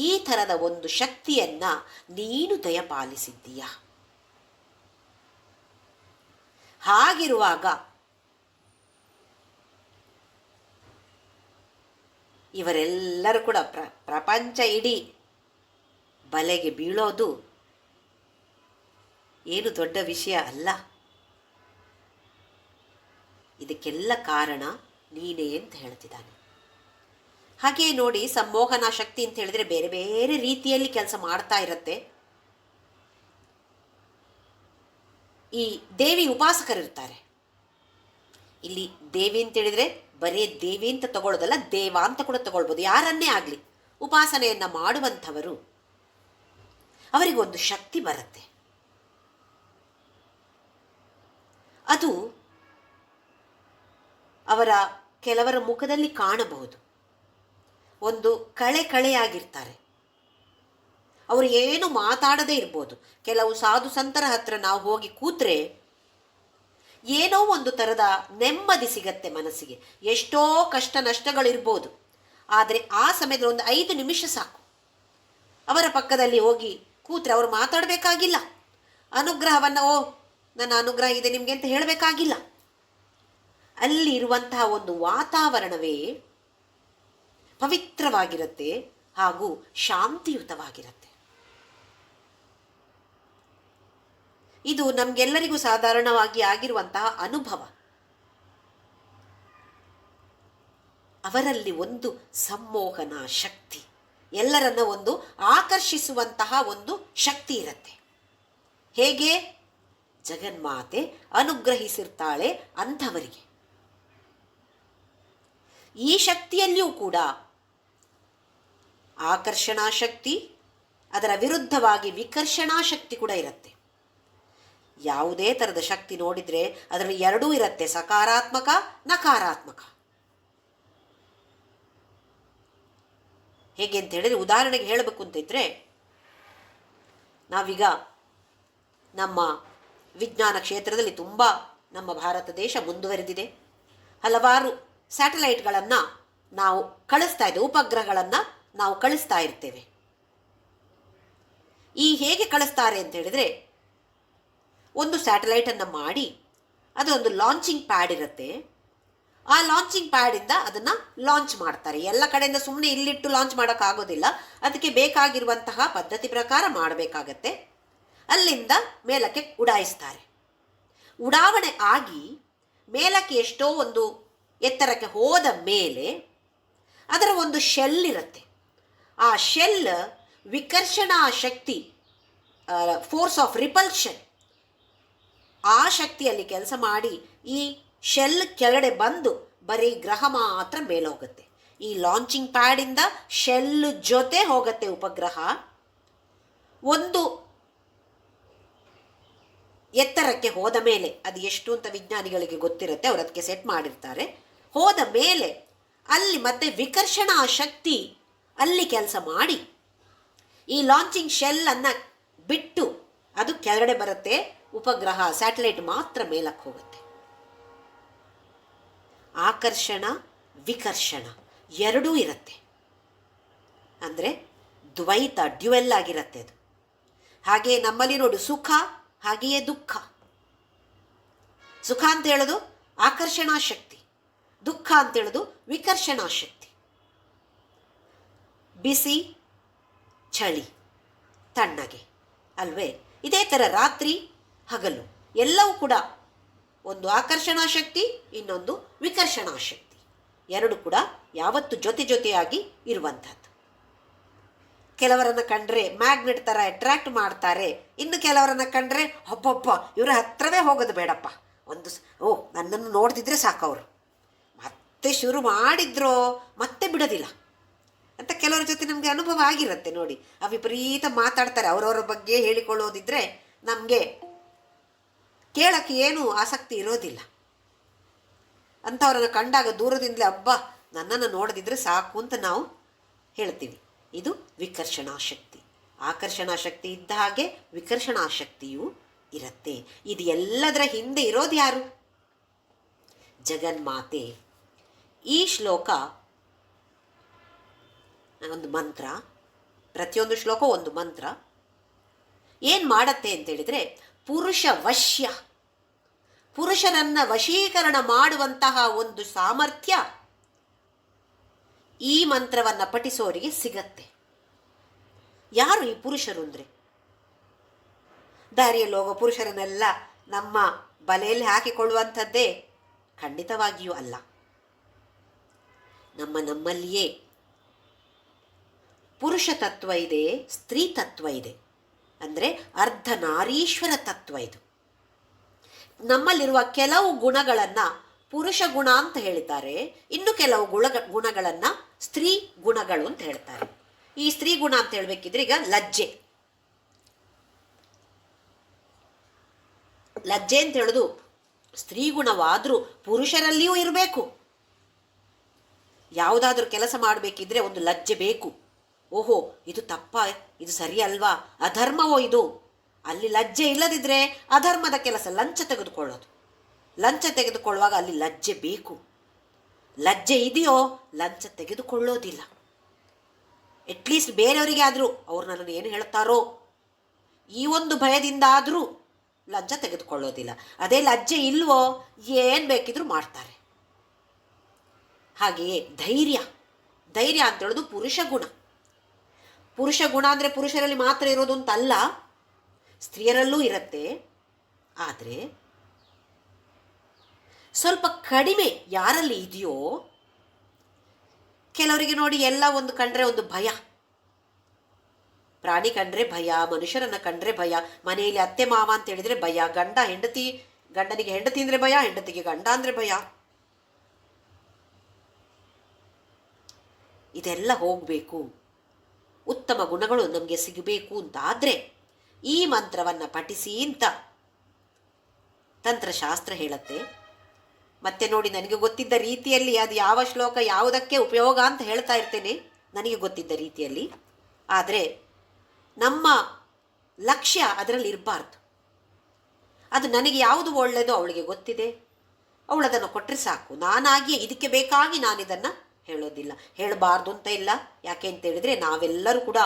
ಈ ಥರದ ಒಂದು ಶಕ್ತಿಯನ್ನು ನೀನು ದಯಪಾಲಿಸಿದ್ದೀಯ. ಹಾಗಿರುವಾಗ ಇವರೆಲ್ಲರೂ ಕೂಡ ಪ್ರಪಂಚ ಇಡೀ ಬಲೆಗೆ ಬೀಳೋದು ಏನು ದೊಡ್ಡ ವಿಷಯ ಅಲ್ಲ. ಇದಕ್ಕೆಲ್ಲ ಕಾರಣ ನೀನೇ ಅಂತ ಹೇಳ್ತಿದ್ದಾನೆ. ಹಾಗೆ ನೋಡಿ, ಸಂಮೋಹನ ಶಕ್ತಿ ಅಂತ ಹೇಳಿದ್ರೆ ಬೇರೆ ಬೇರೆ ರೀತಿಯಲ್ಲಿ ಕೆಲಸ ಮಾಡ್ತಾ ಇರುತ್ತೆ. ಈ ದೇವಿ ಉಪಾಸಕರಿರ್ತಾರೆ. ಇಲ್ಲಿ ದೇವಿ ಅಂತ ಹೇಳಿದ್ರೆ ಬರೀ ದೇವಿ ಅಂತ ತಗೊಳ್ಳೋದಲ್ಲ, ದೇವ ಅಂತ ಕೂಡ ತಗೊಳ್ಬೋದು. ಯಾರನ್ನೇ ಆಗಲಿ ಉಪಾಸನೆಯನ್ನು ಮಾಡುವಂಥವರು, ಅವರಿಗೊಂದು ಶಕ್ತಿ ಬರುತ್ತೆ. ಅದು ಅವರ ಕೆಲವರ ಮುಖದಲ್ಲಿ ಕಾಣಬಹುದು. ಒಂದು ಕಳೆಯಾಗಿರ್ತಾರೆ. ಅವರು ಏನು ಮಾತಾಡದೇ ಇರ್ಬೋದು. ಕೆಲವು ಸಾಧು ಸಂತರ ಹತ್ರ ನಾವು ಹೋಗಿ ಕೂತ್ರೆ ಏನೋ ಒಂದು ಥರದ ನೆಮ್ಮದಿ ಸಿಗತ್ತೆ ಮನಸ್ಸಿಗೆ. ಎಷ್ಟೋ ಕಷ್ಟ ನಷ್ಟಗಳಿರ್ಬೋದು, ಆದರೆ ಆ ಸಮಯದಲ್ಲಿ ಒಂದು 5 ನಿಮಿಷ ಸಾಕು. ಅವರ ಪಕ್ಕದಲ್ಲಿ ಹೋಗಿ ಕೂತ್ರೆ ಅವರು ಮಾತಾಡಬೇಕಾಗಿಲ್ಲ. ಅನುಗ್ರಹವನ್ನು ನನ್ನ ಅನುಗ್ರಹ ಇದೆ ನಿಮಗೆ ಅಂತ ಹೇಳಬೇಕಾಗಿಲ್ಲ. ಅಲ್ಲಿ ಇರುವಂತಹ ಒಂದು ವಾತಾವರಣವೇ ಪವಿತ್ರವಾಗಿರುತ್ತೆ ಹಾಗೂ ಶಾಂತಿಯುತವಾಗಿರುತ್ತೆ. ಇದು ನಮಗೆಲ್ಲರಿಗೂ ಸಾಧಾರಣವಾಗಿ ಆಗಿರುವಂತಹ ಅನುಭವ. ಅವರಲ್ಲಿ ಒಂದು ಸಂಮೋಹನ ಶಕ್ತಿ, ಎಲ್ಲರನ್ನ ಒಂದು ಆಕರ್ಷಿಸುವಂತಹ ಒಂದು ಶಕ್ತಿ ಇರುತ್ತೆ. ಹೇಗೆ ಜಗನ್ಮಾತೆ ಅನುಗ್ರಹಿಸಿರ್ತಾಳೆ ಅಂಥವರಿಗೆ. ಈ ಶಕ್ತಿಯಲ್ಲಿಯೂ ಕೂಡ ಆಕರ್ಷಣಾ ಶಕ್ತಿ, ಅದರ ವಿರುದ್ಧವಾಗಿ ವಿಕರ್ಷಣಾ ಶಕ್ತಿ ಕೂಡ ಇರುತ್ತೆ. ಯಾವುದೇ ಥರದ ಶಕ್ತಿ ನೋಡಿದರೆ ಅದರಲ್ಲಿ ಎರಡೂ ಇರುತ್ತೆ, ಸಕಾರಾತ್ಮಕ ನಕಾರಾತ್ಮಕ. ಹೇಗೆ ಅಂತ ಹೇಳಿದ್ರೆ, ಉದಾಹರಣೆಗೆ ಹೇಳಬೇಕು ಅಂತಿದ್ರೆ, ನಾವೀಗ ನಮ್ಮ ವಿಜ್ಞಾನ ಕ್ಷೇತ್ರದಲ್ಲಿ ತುಂಬ ನಮ್ಮ ಭಾರತ ದೇಶ ಮುಂದುವರೆದಿದೆ. ಹಲವಾರು ಸ್ಯಾಟಲೈಟ್ಗಳನ್ನು ನಾವು ಕಳಿಸ್ತಾ ಇದ್ದೇವೆ, ಉಪಗ್ರಹಗಳನ್ನು ನಾವು ಕಳಿಸ್ತಾ ಇರ್ತೇವೆ. ಈ ಹೇಗೆ ಕಳಿಸ್ತಾರೆ ಅಂತ ಹೇಳಿದರೆ, ಒಂದು ಸ್ಯಾಟಲೈಟನ್ನು ಮಾಡಿ ಅದೊಂದು ಲಾಂಚಿಂಗ್ ಪ್ಯಾಡ್ ಇರುತ್ತೆ. ಆ ಲಾಂಚಿಂಗ್ ಪ್ಯಾಡಿಂದ ಅದನ್ನು ಲಾಂಚ್ ಮಾಡ್ತಾರೆ. ಎಲ್ಲ ಕಡೆಯಿಂದ ಸುಮ್ಮನೆ ಇಲ್ಲಿಟ್ಟು ಲಾಂಚ್ ಮಾಡೋಕ್ಕಾಗೋದಿಲ್ಲ. ಅದಕ್ಕೆ ಬೇಕಾಗಿರುವಂತಹ ಪದ್ಧತಿ ಪ್ರಕಾರ ಮಾಡಬೇಕಾಗತ್ತೆ. ಅಲ್ಲಿಂದ ಮೇಲಕ್ಕೆ ಉಡಾಯಿಸ್ತಾರೆ. ಉಡಾವಣೆ ಆಗಿ ಮೇಲಕ್ಕೆ ಎಷ್ಟೋ ಒಂದು ಎತ್ತರಕ್ಕೆ ಹೋದ ಮೇಲೆ ಅದರ ಒಂದು ಶೆಲ್ ಇರುತ್ತೆ. ಆ ಶೆಲ್ ವಿಕರ್ಷಣಾ ಶಕ್ತಿ, ಫೋರ್ಸ್ ಆಫ್ ರಿಪಲ್ಷನ್, ಆ ಶಕ್ತಿಯಲ್ಲಿ ಕೆಲಸ ಮಾಡಿ ಈ ಶೆಲ್ ಕೆಳಗಡೆ ಬಂದು ಬರೀ ಗ್ರಹ ಮಾತ್ರ ಮೇಲೆ ಹೋಗುತ್ತೆ. ಈ ಲಾಂಚಿಂಗ್ ಪ್ಯಾಡಿಂದ ಶೆಲ್ ಜೊತೆ ಹೋಗುತ್ತೆ ಉಪಗ್ರಹ. ಒಂದು ಎತ್ತರಕ್ಕೆ ಹೋದ ಮೇಲೆ, ಅದು ಎಷ್ಟು ಅಂತ ವಿಜ್ಞಾನಿಗಳಿಗೆ ಗೊತ್ತಿರುತ್ತೆ, ಅವರು ಅದಕ್ಕೆ ಸೆಟ್ ಮಾಡಿರ್ತಾರೆ. ಹೋದ ಮೇಲೆ ಅಲ್ಲಿ ಮತ್ತೆ ವಿಕರ್ಷಣಾ ಶಕ್ತಿ ಅಲ್ಲಿ ಕೆಲಸ ಮಾಡಿ ಈ ಲಾಂಚಿಂಗ್ ಶೆಲ್ಲನ್ನು ಬಿಟ್ಟು ಅದು ಕೆಳಗಡೆ ಬರುತ್ತೆ. ಉಪಗ್ರಹ ಸ್ಯಾಟಲೈಟ್ ಮಾತ್ರ ಮೇಲಕ್ಕೆ ಹೋಗುತ್ತೆ. ಆಕರ್ಷಣ ವಿಕರ್ಷಣ ಎರಡೂ ಇರುತ್ತೆ. ಅಂದರೆ ದ್ವೈತ, ಡ್ಯುವೆಲ್ ಆಗಿರುತ್ತೆ ಅದು. ಹಾಗೆ ನಮ್ಮಲ್ಲಿ ನೋಡು, ಸುಖ ಹಾಗೆಯೇ ದುಃಖ. ಸುಖ ಅಂತ ಹೇಳೋದು ಆಕರ್ಷಣಾ ಶಕ್ತಿ, ದುಃಖ ಅಂತ ಹೇಳೋದು ವಿಕರ್ಷಣಾ ಶಕ್ತಿ. ಬಿಸಿ ಚಳಿ ತಣ್ಣಗೆ ಅಲ್ವೇ? ಇದೇ ಥರ ರಾತ್ರಿ ಹಗಲು ಎಲ್ಲವೂ ಕೂಡ ಒಂದು ಆಕರ್ಷಣಾ ಶಕ್ತಿ, ಇನ್ನೊಂದು ವಿಕರ್ಷಣಾ ಶಕ್ತಿ. ಎರಡು ಕೂಡ ಯಾವತ್ತು ಜೊತೆಯಾಗಿ ಇರುವಂಥದ್ದು. ಕೆಲವರನ್ನು ಕಂಡ್ರೆ ಮ್ಯಾಗ್ನೆಟ್ ಥರ ಅಟ್ರಾಕ್ಟ್ ಮಾಡ್ತಾರೆ. ಇನ್ನು ಕೆಲವರನ್ನು ಕಂಡ್ರೆ ಒಬ್ಬೊಬ್ಬ ಇವರ ಹತ್ರವೇ ಹೋಗೋದು ಬೇಡಪ್ಪ, ನನ್ನನ್ನು ನೋಡ್ತಿದ್ರೆ ಸಾಕವರು, ಮತ್ತೆ ಶುರು ಮಾಡಿದ್ರೋ ಮತ್ತೆ ಬಿಡೋದಿಲ್ಲ ಅಂತ ಕೆಲವರ ಜೊತೆ ನಮಗೆ ಅನುಭವ ಆಗಿರುತ್ತೆ. ನೋಡಿ, ಆ ವಿಪರೀತ ಮಾತಾಡ್ತಾರೆ. ಅವರವರ ಬಗ್ಗೆ ಹೇಳಿಕೊಳ್ಳೋದಿದ್ರೆ ನಮಗೆ ಕೇಳೋಕ್ಕೆ ಏನೂ ಆಸಕ್ತಿ ಇರೋದಿಲ್ಲ. ಅಂಥವ್ರನ್ನು ಕಂಡಾಗ ದೂರದಿಂದಲೇ ಅಬ್ಬಾ ನನ್ನನ್ನು ನೋಡದಿದ್ದರೆ ಸಾಕು ಅಂತ ನಾವು ಹೇಳ್ತೀವಿ. ಇದು ವಿಕರ್ಷಣಾ ಶಕ್ತಿ. ಆಕರ್ಷಣಾ ಶಕ್ತಿ ಇದ್ದ ಹಾಗೆ ವಿಕರ್ಷಣಾ ಶಕ್ತಿಯೂ ಇರುತ್ತೆ. ಇದು ಎಲ್ಲದರ ಹಿಂದೆ ಇರೋದು ಯಾರು? ಜಗನ್ಮಾತೆ. ಈ ಶ್ಲೋಕ ಒಂದು ಮಂತ್ರ, ಪ್ರತಿಯೊಂದು ಶ್ಲೋಕ ಒಂದು ಮಂತ್ರ. ಏನು ಮಾಡತ್ತೆ ಅಂತೇಳಿದರೆ ಪುರುಷ ವಶ್ಯ, ಪುರುಷರನ್ನ ವಶೀಕರಣ ಮಾಡುವಂತಹ ಒಂದು ಸಾಮರ್ಥ್ಯ ಈ ಮಂತ್ರವನ್ನು ಪಠಿಸೋರಿಗೆ ಸಿಗತ್ತೆ. ಯಾರು ಈ ಪುರುಷರು ಅಂದರೆ? ದಾರಿಯಲ್ಲಿ ಹೋಗೋ ಪುರುಷರನ್ನೆಲ್ಲ ನಮ್ಮ ಬಲೆಯಲ್ಲಿ ಹಾಕಿಕೊಳ್ಳುವಂಥದ್ದೇ ಖಂಡಿತವಾಗಿಯೂ ಅಲ್ಲ. ನಮ್ಮಲ್ಲಿಯೇ ಪುರುಷ ತತ್ವ ಇದೆ, ಸ್ತ್ರೀ ತತ್ವ ಇದೆ. ಅಂದರೆ ಅರ್ಧ ನಾರೀಶ್ವರ ತತ್ವ ಇದು. ನಮ್ಮಲ್ಲಿರುವ ಕೆಲವು ಗುಣಗಳನ್ನು ಪುರುಷ ಗುಣ ಅಂತ ಹೇಳ್ತಾರೆ, ಇನ್ನು ಕೆಲವು ಗುಣಗಳನ್ನು ಸ್ತ್ರೀ ಗುಣಗಳು ಅಂತ ಹೇಳ್ತಾರೆ. ಈ ಸ್ತ್ರೀ ಗುಣ ಅಂತ ಹೇಳಬೇಕಿದ್ರೆ ಈಗ ಲಜ್ಜೆ ಅಂತ ಹೇಳೋದು ಸ್ತ್ರೀ ಗುಣವಾದರೂ ಪುರುಷರಲ್ಲಿಯೂ ಇರಬೇಕು. ಯಾವುದಾದ್ರೂ ಕೆಲಸ ಮಾಡಬೇಕಿದ್ರೆ ಒಂದು ಲಜ್ಜೆ ಬೇಕು. ಓಹೋ, ಇದು ತಪ್ಪ, ಇದು ಸರಿ ಅಲ್ವಾ, ಅಧರ್ಮವೋ ಇದು. ಅಲ್ಲಿ ಲಜ್ಜೆ ಇಲ್ಲದಿದ್ದರೆ ಅಧರ್ಮದ ಕೆಲಸ. ಲಂಚ ತೆಗೆದುಕೊಳ್ಳುವಾಗ ಅಲ್ಲಿ ಲಜ್ಜೆ ಬೇಕು. ಲಜ್ಜೆ ಇದೆಯೋ ಲಂಚ ತೆಗೆದುಕೊಳ್ಳೋದಿಲ್ಲ. ಅಟ್ಲೀಸ್ಟ್ ಬೇರೆಯವರಿಗೆ ಆದರೂ ಅವ್ರು ನನ್ನನ್ನು ಏನು ಹೇಳ್ತಾರೋ ಈ ಒಂದು ಭಯದಿಂದ ಆದರೂ ಲಂಚ ತೆಗೆದುಕೊಳ್ಳೋದಿಲ್ಲ. ಅದೇ ಲಜ್ಜೆ ಇಲ್ವೋ ಏನು ಬೇಕಿದ್ರೂ ಮಾಡ್ತಾರೆ. ಹಾಗೆಯೇ ಧೈರ್ಯ ಅಂತ ಹೇಳೋದು ಪುರುಷ ಗುಣ ಅಂದರೆ ಪುರುಷರಲ್ಲಿ ಮಾತ್ರ ಇರೋದು ಅಂತಲ್ಲ, ಸ್ತ್ರೀಯರಲ್ಲೂ ಇರುತ್ತೆ. ಆದರೆ ಸ್ವಲ್ಪ ಕಡಿಮೆ ಯಾರಲ್ಲಿ ಇದೆಯೋ. ಕೆಲವರಿಗೆ ನೋಡಿ ಎಲ್ಲ ಒಂದು ಕಂಡ್ರೆ ಒಂದು ಭಯ, ಪ್ರಾಣಿ ಕಂಡ್ರೆ ಭಯ, ಮನುಷ್ಯರನ್ನು ಕಂಡ್ರೆ ಭಯ, ಮನೆಯಲ್ಲಿ ಅತ್ತೆ ಮಾವ ಅಂತ ಹೇಳಿದರೆ ಭಯ, ಗಂಡನಿಗೆ ಹೆಂಡತಿ ಅಂದರೆ ಭಯ, ಹೆಂಡತಿಗೆ ಗಂಡ ಅಂದರೆ ಭಯ. ಇದೆಲ್ಲ ಹೋಗಬೇಕು, ಉತ್ತಮ ಗುಣಗಳು ನಮಗೆ ಸಿಗಬೇಕು ಅಂತಾದರೆ ಈ ಮಂತ್ರವನ್ನು ಪಠಿಸಿ ಅಂತ ತಂತ್ರಶಾಸ್ತ್ರ ಹೇಳುತ್ತೆ. ಮತ್ತೆ ನೋಡಿ, ನನಗೆ ಗೊತ್ತಿದ್ದ ರೀತಿಯಲ್ಲಿ ಅದು ಯಾವ ಶ್ಲೋಕ ಯಾವುದಕ್ಕೆ ಉಪಯೋಗ ಅಂತ ಹೇಳ್ತಾ ಇರ್ತೇನೆ, ನನಗೆ ಗೊತ್ತಿದ್ದ ರೀತಿಯಲ್ಲಿ. ಆದರೆ ನಮ್ಮ ಲಕ್ಷ್ಯ ಅದರಲ್ಲಿ ಇರಬಾರ್ದು. ಅದು ನನಗೆ ಯಾವುದು ಒಳ್ಳೆಯದೋ ಅವಳಿಗೆ ಗೊತ್ತಿದೆ, ಅವಳದನ್ನು ಕೊಟ್ಟರೆ ಸಾಕು. ನಾನಾಗಿಯೇ ಇದಕ್ಕೆ ಬೇಕಾಗಿ ನಾನಿದನ್ನು ಹೇಳೋದಿಲ್ಲ, ಹೇಳಬಾರ್ದು ಅಂತ ಇಲ್ಲ. ಯಾಕೆ ಅಂತೇಳಿದರೆ ನಾವೆಲ್ಲರೂ ಕೂಡ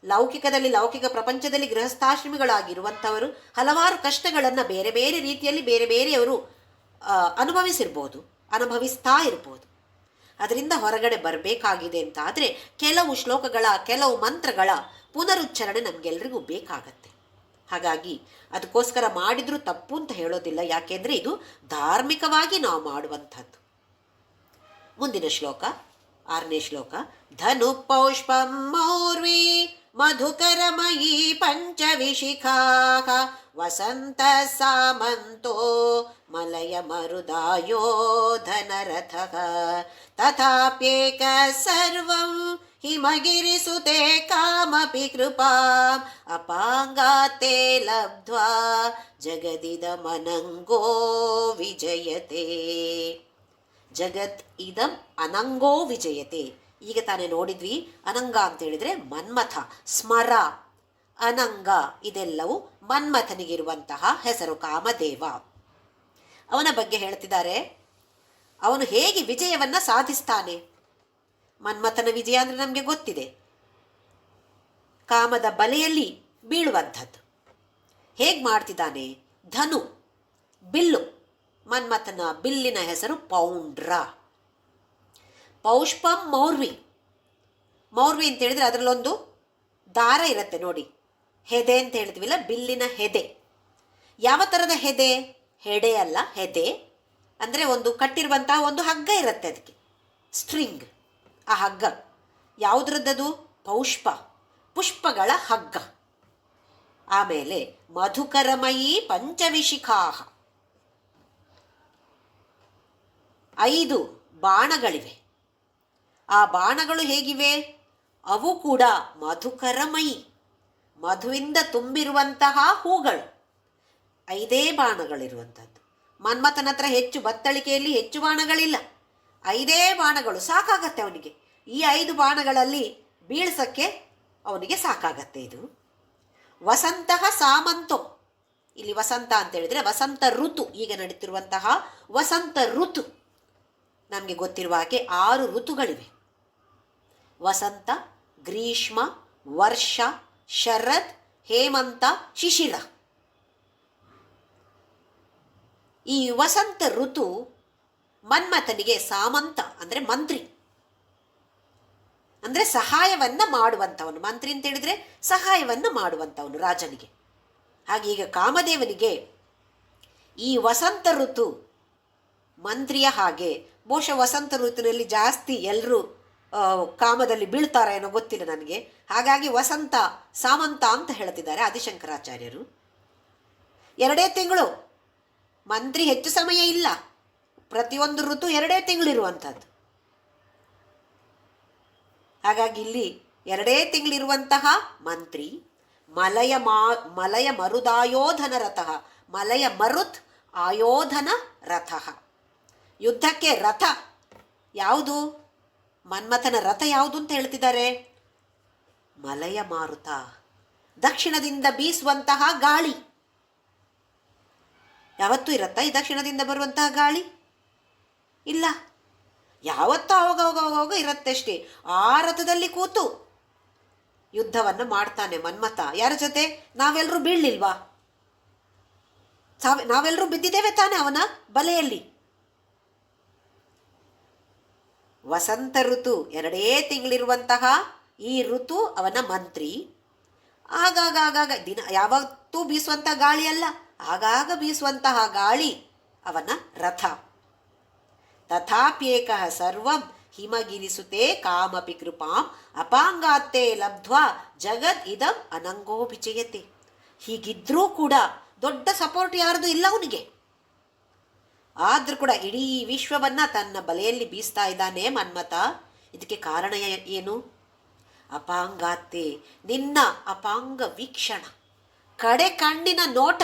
ಲೌಕಿಕ ಪ್ರಪಂಚದಲ್ಲಿ ಗೃಹಸ್ಥಾಶ್ರಮಿಗಳಾಗಿರುವಂಥವರು ಹಲವಾರು ಕಷ್ಟಗಳನ್ನು ಬೇರೆ ಬೇರೆ ರೀತಿಯಲ್ಲಿ ಬೇರೆಯವರು ಅನುಭವಿಸ್ತಾ ಇರ್ಬೋದು. ಅದರಿಂದ ಹೊರಗಡೆ ಬರಬೇಕಾಗಿದೆ ಅಂತ ಆದರೆ ಕೆಲವು ಶ್ಲೋಕಗಳ, ಕೆಲವು ಮಂತ್ರಗಳ ಪುನರುಚ್ಚಾರಣೆ ನಮಗೆಲ್ಲರಿಗೂ ಬೇಕಾಗತ್ತೆ. ಹಾಗಾಗಿ ಅದಕ್ಕೋಸ್ಕರ ಮಾಡಿದರೂ ತಪ್ಪು ಅಂತ ಹೇಳೋದಿಲ್ಲ. ಯಾಕೆಂದರೆ ಇದು ಧಾರ್ಮಿಕವಾಗಿ ನಾವು ಮಾಡುವಂಥದ್ದು. ಮುಂದಿನ ಶ್ಲೋಕ, 6ನೇ ಶ್ಲೋಕ. ಧನು ಪೌಷ್ಪಂ ಮೌರ್ವಿ ಮಧುಕರಮಯೀ ಪಂಚವಿಶಿಖಾ ವಸಂತ ಸಾಮಂತೋ ಮಲಯ ಮರುದಾಯೋ ಧನರಥಃ ತಥಾಪ್ಯೇಕ ಸರ್ವಂ ಹಿಮಗಿರಿಸುತೆ ಕಾಮಪಿ ಕೃಪಾಂ ಅಪಾಂಗಾತೆ ಲಬ್ಧ್ವಾ ಜಗದಿದಮನಂಗೋ ವಿಜಯತೆ. ಜಗತ್ ಇದಂ ಅನಂಗೋ ವಿಜಯತೆ. ಈಗ ತಾನೇ ನೋಡಿದ್ವಿ, ಅನಂಗ ಅಂತ ಹೇಳಿದರೆ ಮನ್ಮಥ, ಸ್ಮರ, ಅನಂಗ ಇದೆಲ್ಲವೂ ಮನ್ಮಥನಿಗಿರುವಂತಹ ಹೆಸರು, ಕಾಮದೇವ. ಅವನ ಬಗ್ಗೆ ಹೇಳ್ತಿದ್ದಾರೆ. ಅವನು ಹೇಗೆ ವಿಜಯವನ್ನು ಸಾಧಿಸ್ತಾನೆ. ಮನ್ಮಥನ ವಿಜಯ ಅಂದರೆ ನಮಗೆ ಗೊತ್ತಿದೆ, ಕಾಮದ ಬಲೆಯಲ್ಲಿ ಬೀಳುವಂಥದ್ದು. ಹೇಗೆ ಮಾಡ್ತಿದ್ದಾನೆ? ಧನು, ಬಿಲ್ಲು. ಮನ್ಮಥನ ಬಿಲ್ಲಿನ ಹೆಸರು ಪೌಂಡ್ರ. ಪೌಷ್ಪಂ ಮೌರ್ವಿ ಅಂತ ಹೇಳಿದರೆ ಅದರಲ್ಲೊಂದು ದಾರ ಇರುತ್ತೆ ನೋಡಿ, ಹೆದೆ ಅಂತ ಹೇಳ್ತೀವಿಲ್ಲ, ಬಿಲ್ಲಿನ ಹೆದೆ. ಯಾವ ಥರದ ಹೆದೆ? ಹೆಡೆ ಅಲ್ಲ, ಹೆದೆ ಅಂದರೆ ಒಂದು ಕಟ್ಟಿರುವಂತಹ ಒಂದು ಹಗ್ಗ ಇರುತ್ತೆ, ಅದಕ್ಕೆ ಸ್ಟ್ರಿಂಗ್. ಆ ಹಗ್ಗ ಯಾವುದ್ರದ್ದದು? ಪುಷ್ಪಗಳ ಹಗ್ಗ. ಆಮೇಲೆ ಮಧುಕರಮಯೀ ಪಂಚವಿಶಿಖಾ, 5 ಬಾಣಗಳಿವೆ. ಆ ಬಾಣಗಳು ಹೇಗಿವೆ? ಅವು ಕೂಡ ಮಧುಕರಮಯಿ, ಮಧುವಿಂದ ತುಂಬಿರುವಂತಹ ಹೂಗಳು. 5 ಬಾಣಗಳಿರುವಂಥದ್ದು. ಮನ್ಮಥನ ಹತ್ರ ಹೆಚ್ಚು ಬತ್ತಳಿಕೆಯಲ್ಲಿ ಹೆಚ್ಚು ಬಾಣಗಳಿಲ್ಲ, 5 ಬಾಣಗಳು ಸಾಕಾಗತ್ತೆ ಅವನಿಗೆ. ಈ 5 ಬಾಣಗಳಲ್ಲಿ ಬೀಳ್ಸಕ್ಕೆ ಅವನಿಗೆ ಸಾಕಾಗತ್ತೆ. ಇದು ವಸಂತಃ ಸಾಮಂತೋ. ಇಲ್ಲಿ ವಸಂತ ಅಂತ ಹೇಳಿದರೆ ವಸಂತ ಋತು, ಈಗ ನಡೀತಿರುವಂತಹ ವಸಂತ ಋತು. ನಮಗೆ ಗೊತ್ತಿರುವ ಹಾಗೆ 6 ಋತುಗಳಿವೆ. ವಸಂತ, ಗ್ರೀಷ್ಮ, ವರ್ಷ, ಶರದ್, ಹೇಮಂತ, ಶಿಶಿರ. ಈ ವಸಂತ ಋತು ಮನ್ಮಥನಿಗೆ ಸಾಮಂತ ಅಂದರೆ ಮಂತ್ರಿ, ಅಂದರೆ ಸಹಾಯವನ್ನ ಮಾಡುವಂಥವನು. ಮಂತ್ರಿ ಅಂತ ಹೇಳಿದ್ರೆ ಸಹಾಯವನ್ನ ಮಾಡುವಂಥವನು ರಾಜನಿಗೆ. ಹಾಗೆ ಈಗ ಕಾಮದೇವನಿಗೆ ಈ ವಸಂತ ಋತು ಮಂತ್ರಿಯ ಹಾಗೆ. ಬಹುಶಃ ವಸಂತ ಋತುವಿನಲ್ಲಿ ಜಾಸ್ತಿ ಎಲ್ಲರೂ ಕಾಮದಲ್ಲಿ ಬೀಳ್ತಾರೆ ಏನೋ ಗೊತ್ತಿಲ್ಲ ನನಗೆ. ಹಾಗಾಗಿ ವಸಂತ ಸಾಮಂತ ಅಂತ ಹೇಳ್ತಿದ್ದಾರೆ ಆದಿಶಂಕರಾಚಾರ್ಯರು. 2 ತಿಂಗಳು, ಮಂತ್ರಿ ಹೆಚ್ಚು ಸಮಯ ಇಲ್ಲ. ಪ್ರತಿಯೊಂದು ಋತು 2 ತಿಂಗಳಿರುವಂಥದ್ದು. ಹಾಗಾಗಿ ಇಲ್ಲಿ 2 ತಿಂಗಳಿರುವಂತಹ ಮಂತ್ರಿ ಮಲಯ ಮರುದಾಯೋಧನ ರಥಃ. ಮಲಯ ಮರುತ್ ಆಯೋಧನ ರಥಃ. ಯುದ್ಧಕ್ಕೆ ರಥ ಯಾವುದು? ಮನ್ಮಥನ ರಥ ಯಾವುದು ಅಂತ ಹೇಳ್ತಿದ್ದಾರೆ? ಮಲಯ ಮಾರುತ, ದಕ್ಷಿಣದಿಂದ ಬೀಸುವಂತಹ ಗಾಳಿ. ಯಾವತ್ತೂ ಇರತ್ತಾ ಈ ದಕ್ಷಿಣದಿಂದ ಬರುವಂತಹ ಗಾಳಿ? ಇಲ್ಲ, ಯಾವತ್ತೂ ಅವಾಗ ಇರತ್ತಷ್ಟೇ. ಆ ರಥದಲ್ಲಿ ಕೂತು ಯುದ್ಧವನ್ನು ಮಾಡ್ತಾನೆ ಮನ್ಮಥ. ಯಾರ ಜೊತೆ? ನಾವೆಲ್ಲರೂ ಬೀಳಲಿಲ್ವಾ? ನಾವೆಲ್ಲರೂ ಬಿದ್ದಿದ್ದೇವೆ ತಾನೆ ಅವನ ಬಲೆಯಲ್ಲಿ. ವಸಂತ ಋತು 2 ತಿಂಗಳಿರುವಂತಹ ಈ ಋತು ಅವನ ಮಂತ್ರಿ. ಆಗಾಗ ದಿನ ಯಾವತ್ತೂ ಬೀಸುವಂತಹ ಗಾಳಿ ಅಲ್ಲ, ಆಗಾಗ ಬೀಸುವಂತಹ ಗಾಳಿ ಅವನ ರಥ. ತಥಾಪ್ಯೇಕಃ ಸರ್ವಂ ಹಿಮಗಿರಿಸುತೆ ಕಾಮಪಿ ಕೃಪಾಂ ಅಪಾಂಗಾತ್ತೆ ಲಬ್ಧ್ವಾ ಜಗದ್ ಇದಂ ಅನಂಗೋಭಿಜಯತೆ. ಹೀಗಿದ್ರೂ ಕೂಡ ದೊಡ್ಡ ಸಪೋರ್ಟ್ ಯಾರ್ದು ಇಲ್ಲ ಅವನಿಗೆ. ಆದ್ರೂ ಕೂಡ ಇಡೀ ವಿಶ್ವವನ್ನ ತನ್ನ ಬಲೆಯಲ್ಲಿ ಬೀಸ್ತಾ ಇದ್ದಾನೆ ಮನ್ಮಥ. ಇದಕ್ಕೆ ಕಾರಣ ಏನು? ಅಪಾಂಗಾತ್ತೆ, ನಿನ್ನ ಅಪಾಂಗ ವೀಕ್ಷಣ, ಕಡೆ ಕಣ್ಣಿನ ನೋಟ.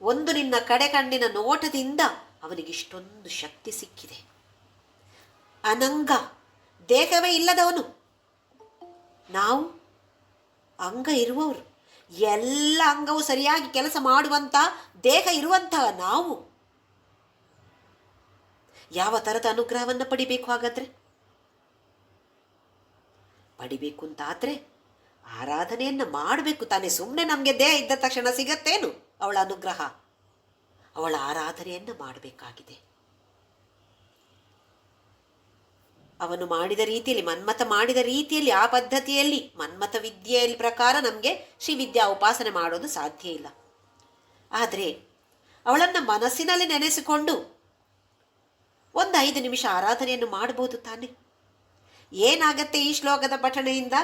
ಒಂದು ನಿನ್ನ ಕಡೆ ಕಣ್ಣಿನ ನೋಟದಿಂದ ಅವನಿಗಿಷ್ಟೊಂದು ಶಕ್ತಿ ಸಿಕ್ಕಿದೆ. ಅನಂಗ, ದೇಹವೇ ಇಲ್ಲದವನು. ನಾವು ಅಂಗ ಇರುವವರು, ಎಲ್ಲ ಅಂಗವು ಸರಿಯಾಗಿ ಕೆಲಸ ಮಾಡುವಂಥ ದೇಹ ಇರುವಂತಹ ನಾವು ಯಾವ ಥರದ ಅನುಗ್ರಹವನ್ನು ಪಡಿಬೇಕು? ಹಾಗಾದ್ರೆ ಪಡಿಬೇಕು ಅಂತಾದರೆ ಆರಾಧನೆಯನ್ನು ಮಾಡಬೇಕು ತಾನೇ. ಸುಮ್ಮನೆ ನಮಗೆ ದೇಹ ಇದ್ದ ತಕ್ಷಣ ಸಿಗತ್ತೇನು ಅವಳ ಅನುಗ್ರಹ? ಅವಳ ಆರಾಧನೆಯನ್ನು ಮಾಡಬೇಕಾಗಿದೆ. ಅವನು ಮಾಡಿದ ರೀತಿಯಲ್ಲಿ, ಮನ್ಮಥ ಮಾಡಿದ ರೀತಿಯಲ್ಲಿ, ಆ ಪದ್ಧತಿಯಲ್ಲಿ, ಮನ್ಮಥ ವಿದ್ಯೆಯಲ್ಲಿ ಪ್ರಕಾರ ನಮಗೆ ಶ್ರೀವಿದ್ಯಾ ಉಪಾಸನೆ ಮಾಡೋದು ಸಾಧ್ಯ ಇಲ್ಲ. ಆದರೆ ಅವಳನ್ನು ಮನಸ್ಸಿನಲ್ಲಿ ನೆನೆಸಿಕೊಂಡು ಒಂದು 5 ನಿಮಿಷ ಆರಾಧನೆಯನ್ನು ಮಾಡಬಹುದು ತಾನೆ. ಏನಾಗತ್ತೆ ಈ ಶ್ಲೋಕದ ಪಠಣೆಯಿಂದ?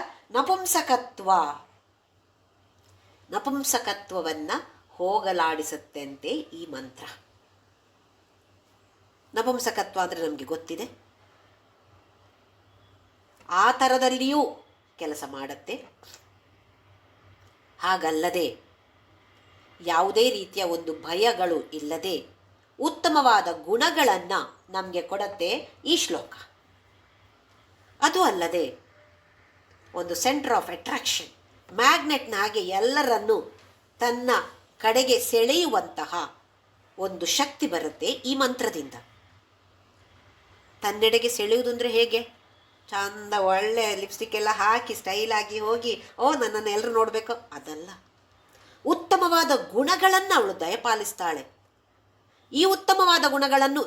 ನಪುಂಸಕತ್ವವನ್ನು ಹೋಗಲಾಡಿಸುತ್ತಂತೆ ಈ ಮಂತ್ರ. ನಪುಂಸಕತ್ವ ಅಂದರೆ ನಮಗೆ ಗೊತ್ತಿದೆ, ಆ ಥರದಲ್ಲಿಯೂ ಕೆಲಸ ಮಾಡುತ್ತೆ. ಹಾಗಲ್ಲದೆ ಯಾವುದೇ ರೀತಿಯ ಒಂದು ಭಯಗಳು ಇಲ್ಲದೆ ಉತ್ತಮವಾದ ಗುಣಗಳನ್ನು ನಮಗೆ ಕೊಡುತ್ತೆ ಈ ಶ್ಲೋಕ. ಅದು ಅಲ್ಲದೆ ಒಂದು ಸೆಂಟರ್ ಆಫ್ ಅಟ್ರಾಕ್ಷನ್, ಮ್ಯಾಗ್ನೆಟ್ನ ಹಾಗೆ ಎಲ್ಲರನ್ನೂ ತನ್ನ ಕಡೆಗೆ ಸೆಳೆಯುವಂತಹ ಒಂದು ಶಕ್ತಿ ಬರುತ್ತೆ ಈ ಮಂತ್ರದಿಂದ. ತನ್ನೆಡೆಗೆ ಸೆಳೆಯುವುದು ಅಂದರೆ ಹೇಗೆ? ಚಂದ ಒಳ್ಳೆ ಲಿಪ್ಸ್ಟಿಕ್ ಎಲ್ಲ ಹಾಕಿ ಸ್ಟೈಲಾಗಿ ಹೋಗಿ ನನ್ನನ್ನು ಎಲ್ಲರೂ ನೋಡಬೇಕು, ಅದಲ್ಲ. ಉತ್ತಮವಾದ ಗುಣಗಳನ್ನು ಅವಳು ದಯಪಾಲಿಸ್ತಾಳೆ. ಈ ಉತ್ತಮವಾದ ಗುಣಗಳನ್ನು